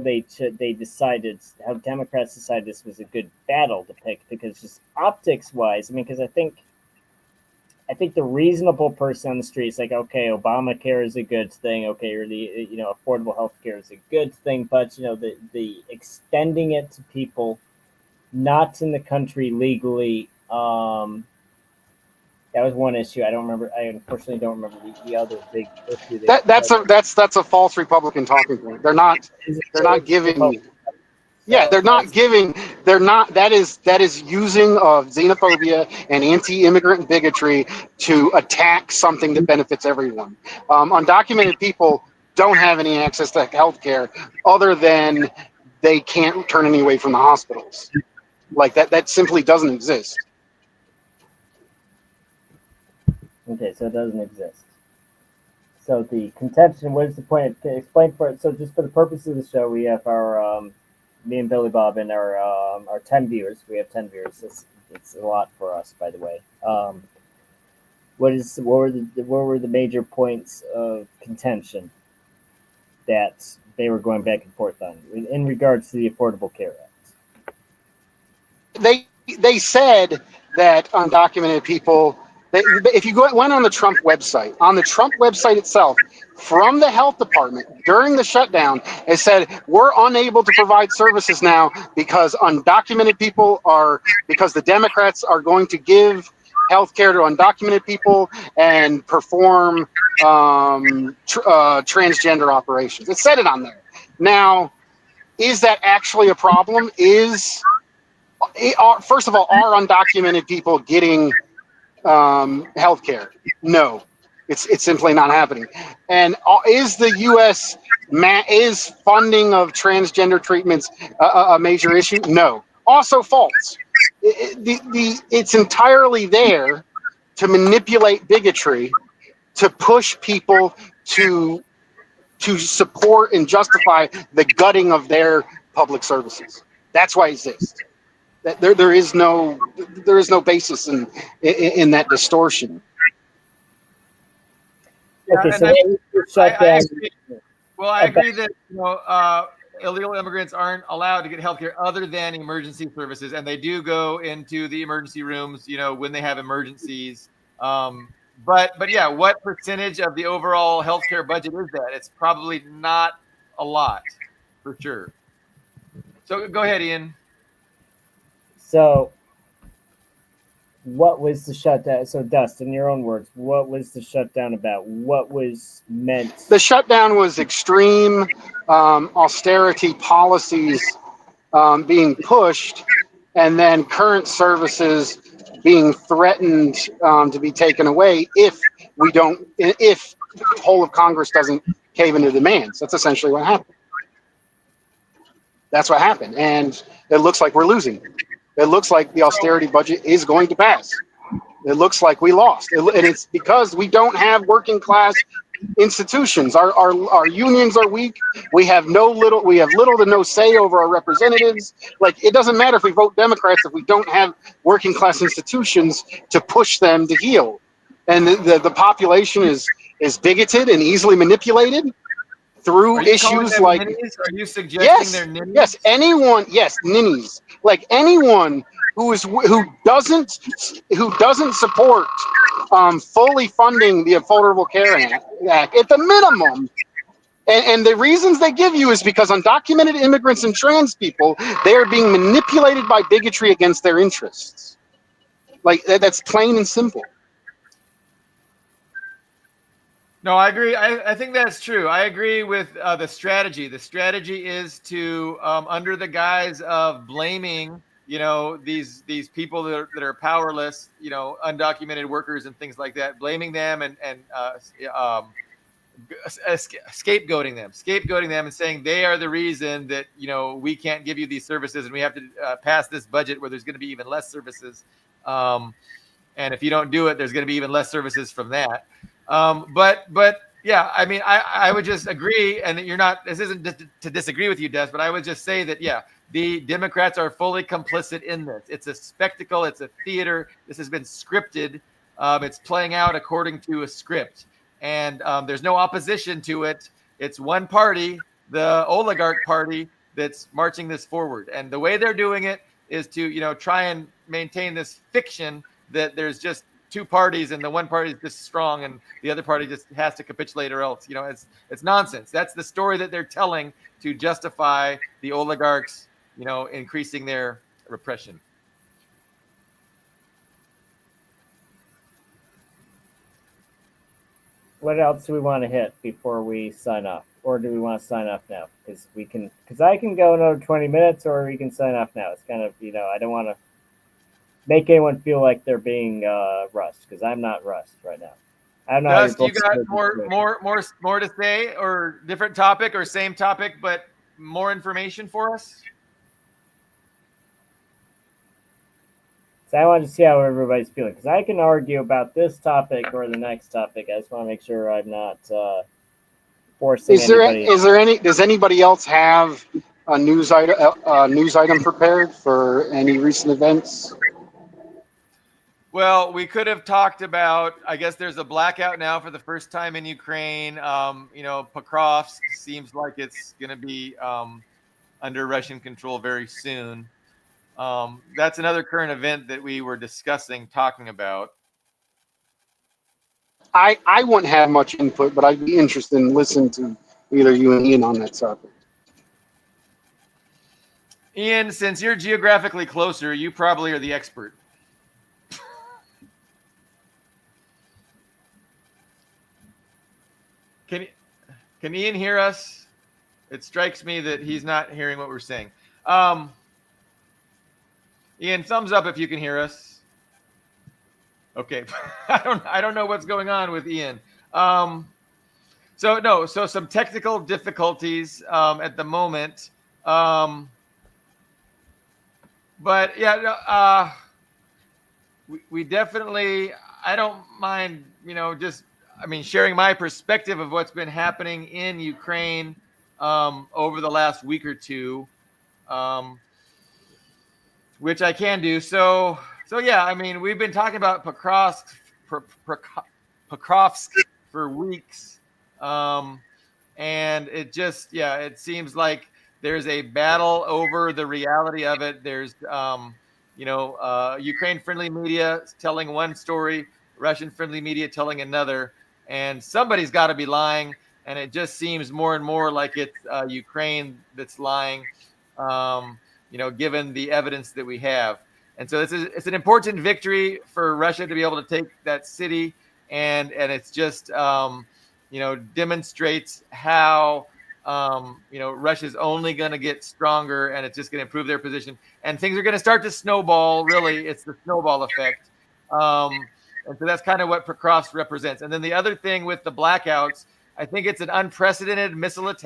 Democrats decided this was a good battle to pick, because just optics wise, because I think the reasonable person on the street is like, okay, Obamacare is a good thing, okay, or the affordable health care is a good thing, but the extending it to people not in the country legally, that was one issue. I unfortunately don't remember the other big issue. That's a false Republican talking point. They're not giving. Yeah, they're not giving. They're not. That is using of xenophobia and anti-immigrant bigotry to attack something that benefits everyone. Undocumented people don't have any access to health care other than they can't turn any away from the hospitals. Like that simply doesn't exist. Okay, so it doesn't exist. So the contention, what is the point? Explain for it. So just for the purpose of the show, we have our me and Billy Bob and our 10 viewers. We have 10 viewers. It's a lot for us, by the way. What were the major points of contention that they were going back and forth on in regards to the Affordable Care Act? They said that undocumented people. If you went on the Trump website itself, from the health department during the shutdown, it said we're unable to provide services now because because the Democrats are going to give health care to undocumented people and perform transgender operations. It said it on there. Now, is that actually a problem? First of all, are undocumented people getting health care? No, it's simply not happening. And is the U.S. is funding of transgender treatments a major issue? No, also false. It's entirely there to manipulate bigotry, to push people to support and justify the gutting of their public services. That's why it exists. That there is no basis in that distortion. Yeah, Okay, and so I agree. Well, I agree that illegal immigrants aren't allowed to get healthcare other than emergency services, and they do go into the emergency rooms, when they have emergencies. But yeah, what percentage of the overall healthcare budget is that? It's probably not a lot, for sure. So go ahead, Ian. So, what was the shutdown? So, Dust, in your own words, what was the shutdown about? What was meant? The shutdown was extreme austerity policies being pushed, and then current services being threatened to be taken away if the whole of Congress doesn't cave into demands. That's essentially what happened. That's what happened, and it looks like we're losing. It looks like the austerity budget is going to pass. It looks like we lost, and it's because we don't have working class institutions. Our unions are weak. We have little to no say over our representatives. Like, it doesn't matter if we vote Democrats if we don't have working class institutions to push them to heal. And the population is bigoted and easily manipulated through issues like ninnies? Are you suggesting they're ninnies? yes, ninnies. Like anyone who doesn't support fully funding the Affordable Care Act at the minimum. And the reasons they give you is because undocumented immigrants and trans people, they are being manipulated by bigotry against their interests. Like, that's plain and simple. No, I agree. I think that's true. I agree with the strategy. The strategy is to, under the guise of blaming, these people that are powerless, undocumented workers and things like that, blaming them and scapegoating them and saying they are the reason that we can't give you these services and we have to pass this budget where there's going to be even less services, and if you don't do it, there's going to be even less services from that. But yeah, I mean, I would just agree, and you're not. This isn't to disagree with you, Des, but I would just say that the Democrats are fully complicit in this. It's a spectacle. It's a theater. This has been scripted. It's playing out according to a script. And there's no opposition to it. It's one party, the oligarch party, that's marching this forward. And the way they're doing it is to, try and maintain this fiction that there's just two parties and the one party is just strong and the other party just has to capitulate or else. It's nonsense. That's the story that they're telling to justify the oligarchs, increasing their repression. What else do we want to hit before we sign off? Or do we want to sign off now? Because I can go another 20 minutes or we can sign off now. It's kind of, I don't want to make anyone feel like they're being rushed, because I'm not rushed right now. I don't know. Dust, you got more to say, or different topic or same topic, but more information for us? So I want to see how everybody's feeling because I can argue about this topic or the next topic. I just want to make sure I'm not forcing anybody. Is there any? Does anybody else have a news item prepared for any recent events? Well, we could have talked about. I guess there's a blackout now for the first time in Ukraine. Pokrovsk seems like it's going to be under Russian control very soon. That's another current event that we were talking about. I wouldn't have much input, but I'd be interested in listening to either you and Ian on that subject. Ian, since you're geographically closer, you probably are the expert. Can Ian hear us? It strikes me that he's not hearing what we're saying. Ian, thumbs up if you can hear us. Okay, I don't know what's going on with Ian. So some technical difficulties at the moment. But yeah, we definitely. I don't mind, sharing my perspective of what's been happening in Ukraine over the last week or two, which I can do. So yeah, we've been talking about Pokrovsk for weeks, and it seems like there's a battle over the reality of it. There's Ukraine-friendly media telling one story, Russian-friendly media telling another, and somebody's got to be lying. And it just seems more and more like it's Ukraine that's lying, given the evidence that we have. And so it's an important victory for Russia to be able to take that city, and it's just demonstrates how Russia's only going to get stronger, and it's just going to improve their position, and things are going to start to snowball. Really, it's the snowball effect, and so that's kind of what Pokrovsk represents. And then the other thing with the blackouts, I think it's an unprecedented missile and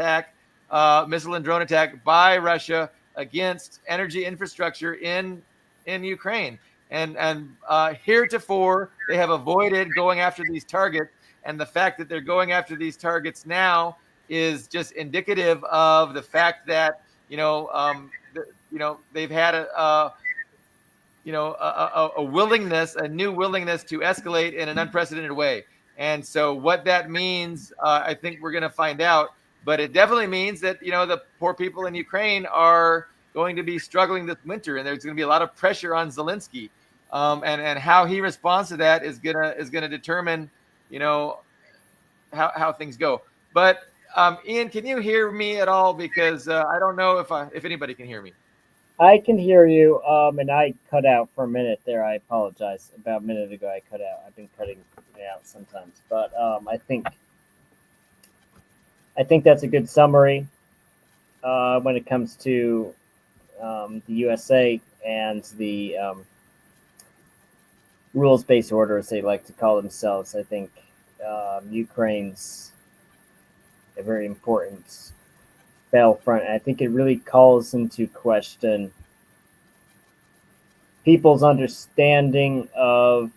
drone attack by Russia against energy infrastructure in Ukraine. And heretofore, they have avoided going after these targets. And the fact that they're going after these targets now is just indicative of the fact that they've had a willingness, a new willingness to escalate in an unprecedented way. And so what that means, I think we're going to find out. But it definitely means that the poor people in Ukraine are going to be struggling this winter, and there's going to be a lot of pressure on Zelensky, and how he responds to that is gonna determine how things go. But Ian, can you hear me at all? Because I don't know if anybody can hear me. I can hear you, and I cut out for a minute there. I apologize. About a minute ago, I cut out. I've been cutting out sometimes, but I think that's a good summary when it comes to the USA and the rules-based order, as they like to call themselves. I think Ukraine's a very important battlefront. I think it really calls into question people's understanding of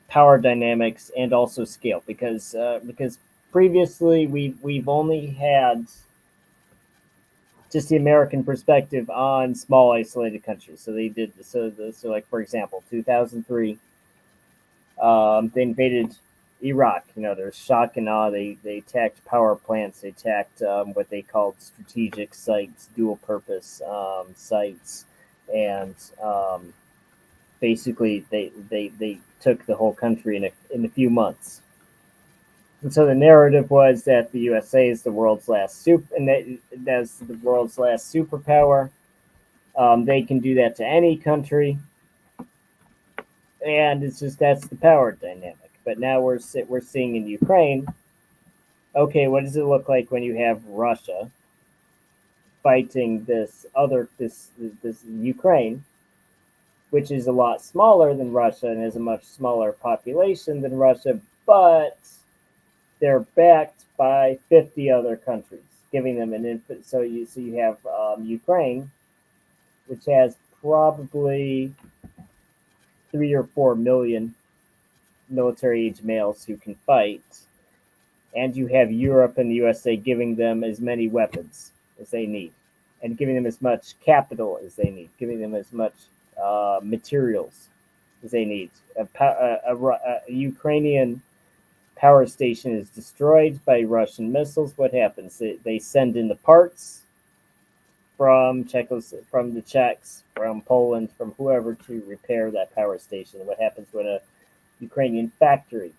power dynamics and also scale, because previously we've only had just the American perspective on small isolated countries. So they did so like, for example, 2003, they invaded Iraq. There's shock and awe. They attacked power plants. They attacked what they called strategic sites, dual purpose sites, and basically they took the whole country in a few months. And so the narrative was that the USA is the world's last that's the world's last superpower. They can do that to any country, and it's just that's the power dynamic. But now we're seeing in Ukraine. Okay, what does it look like when you have Russia fighting this Ukraine, which is a lot smaller than Russia and has a much smaller population than Russia, but they're backed by 50 other countries, giving them an infant. So you have Ukraine, which has probably 3 or 4 million military-age males who can fight, and you have Europe and the USA giving them as many weapons as they need, and giving them as much capital as they need, giving them as much materials as they need. A Ukrainian power station is destroyed by Russian missiles. What happens? They send in the parts from from the Czechs, from Poland, from whoever to repair that power station. And what happens when a Ukrainian factory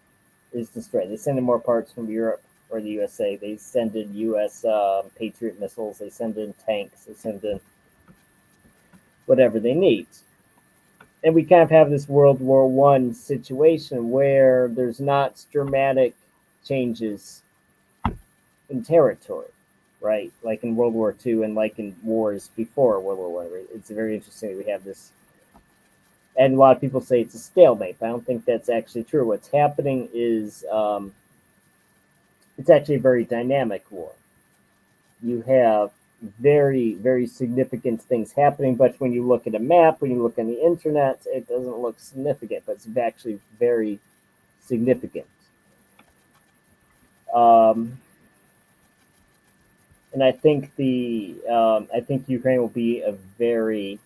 is destroyed? They send in more parts from Europe or the USA. They send in U.S. Patriot missiles. They send in tanks. They send in whatever they need. And we kind of have this World War I situation where there's not dramatic changes in territory, right? Like in World War II and like in wars before World War I. Right? It's very interesting that we have this. And a lot of people say it's a stalemate, but I don't think that's actually true. What's happening is it's actually a very dynamic war. You have very, very significant things happening, but when you look at a map, when you look on the internet, it doesn't look significant, but it's actually very significant. And I think I think Ukraine will be a very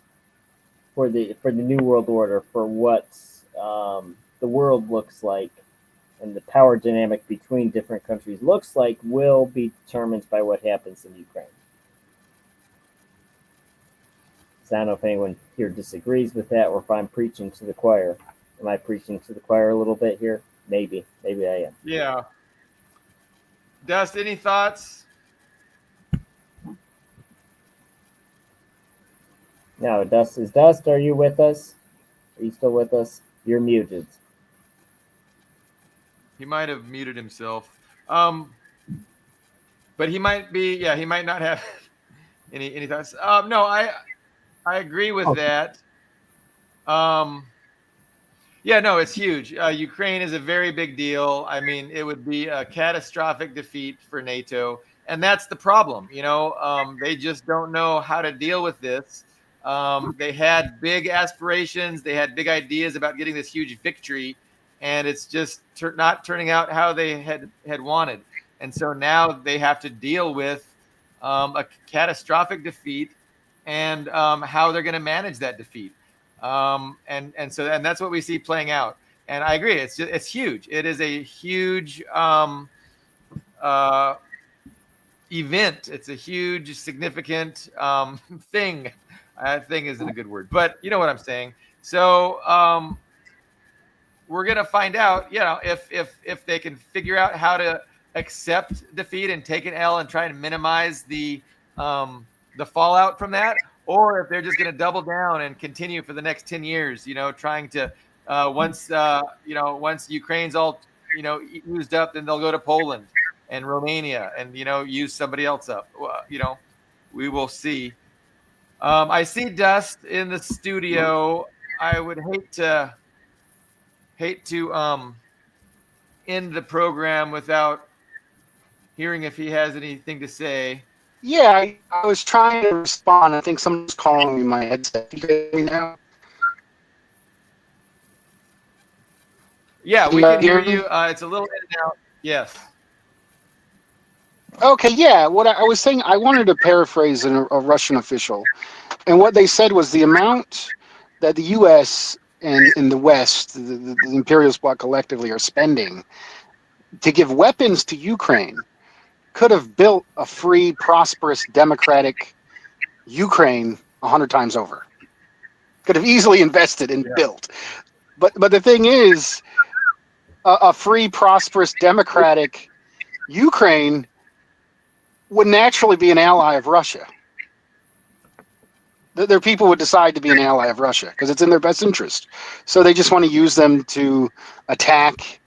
for the new world order, for what the world looks like and the power dynamic between different countries looks like, will be determined by what happens in Ukraine. So I don't know if anyone here disagrees with that, or if I'm preaching to the choir. Am I preaching to the choir a little bit here? Maybe I am. Yeah. Dust, any thoughts? No, Dust, are you with us? Are you still with us? You're muted. He might have muted himself. But he might be, he might not have any thoughts. No, I agree with that. No, it's huge. Ukraine is a very big deal. I mean, it would be a catastrophic defeat for NATO. And that's the problem. They just don't know how to deal with this. They had big aspirations. They had big ideas about getting this huge victory. And it's just not turning out how they had wanted. And so now they have to deal with a catastrophic defeat and how they're going to manage that defeat. And that's what we see playing out. And I agree, it's huge. It is a huge event. It's a huge, significant thing. Thing isn't a good word, but you know what I'm saying. So we're gonna find out, if they can figure out how to accept defeat and take an L and try and minimize the fallout from that, or if they're just going to double down and continue for the next 10 years, trying to once Ukraine's all used up, then they'll go to Poland and Romania and use somebody else up. We will see. I see Dust in the studio. I would hate to end the program without hearing if he has anything to say. Yeah, I was trying to respond. I think someone's calling me my headset. You hear me now? Yeah, we can hear you. It's a little in and out. Yes. Okay, yeah. What I was saying, I wanted to paraphrase a Russian official. And what they said was the amount that the U.S. and in the West, the imperialist bloc collectively, are spending to give weapons to Ukraine could have built a free, prosperous, democratic Ukraine 100 times over. Could have easily invested and built. But the thing is, a free, prosperous, democratic Ukraine would naturally be an ally of Russia. Their people would decide to be an ally of Russia because it's in their best interest. So they just want to use them to attack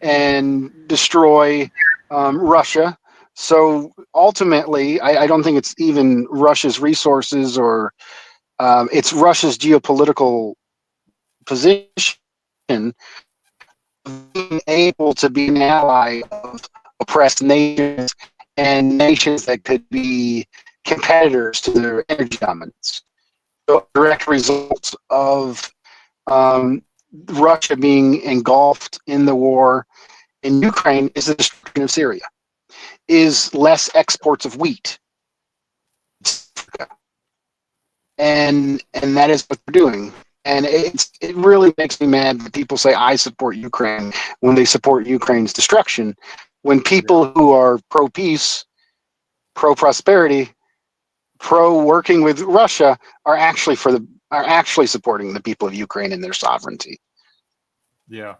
and destroy Russia. So ultimately, I don't think it's even Russia's resources or it's Russia's geopolitical position being able to be an ally of oppressed nations and nations that could be competitors to their energy dominance. So a direct result of Russia being engulfed in the war in Ukraine is the destruction of Syria, is less exports of wheat. And that is what they're doing. And it really makes me mad that people say I support Ukraine when they support Ukraine's destruction, when people who are pro peace, pro prosperity, pro working with Russia are actually supporting the people of Ukraine and their sovereignty. Yeah.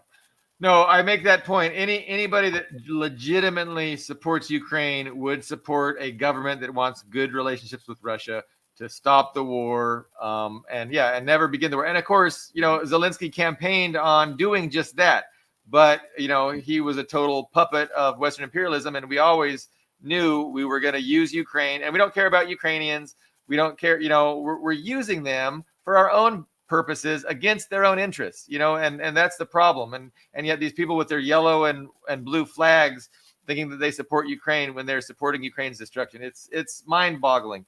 No, I make that point. Anybody that legitimately supports Ukraine would support a government that wants good relationships with Russia to stop the war, and never begin the war. And of course, Zelensky campaigned on doing just that, but he was a total puppet of Western imperialism, and we always knew we were going to use Ukraine, and we don't care about Ukrainians. We don't care. We're using them for our own purposes against their own interests, and that's the problem. And yet these people with their yellow and blue flags thinking that they support Ukraine when they're supporting Ukraine's destruction. It's mind-boggling.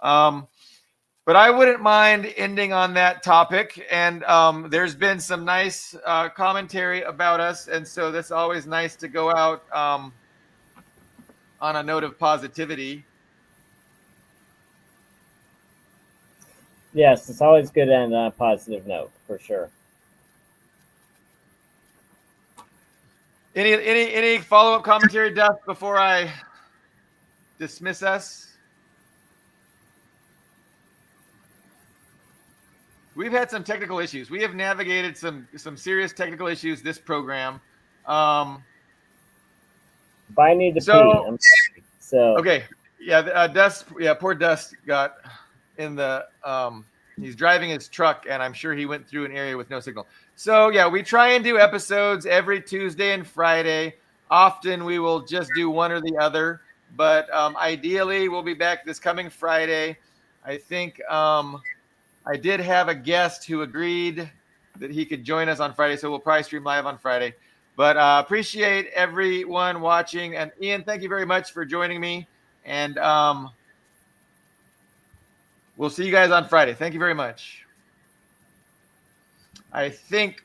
But I wouldn't mind ending on that topic. And there's been some nice commentary about us, and so that's always nice to go out on a note of positivity. Yes, it's always good to end on a positive note, for sure. Any follow-up commentary, Duff, before I dismiss us? We've had some technical issues. We have navigated some serious technical issues this program. If I need to pee, I'm sorry. So okay, yeah, Dust, poor Dust got in the he's driving his truck, and I'm sure he went through an area with no signal. So yeah, we try and do episodes every Tuesday and Friday. Often we will just do one or the other, but ideally we'll be back this coming Friday. I think I did have a guest who agreed that he could join us on Friday, so we'll probably stream live on Friday. But appreciate everyone watching. And Ian, thank you very much for joining me. And we'll see you guys on Friday. Thank you very much. I think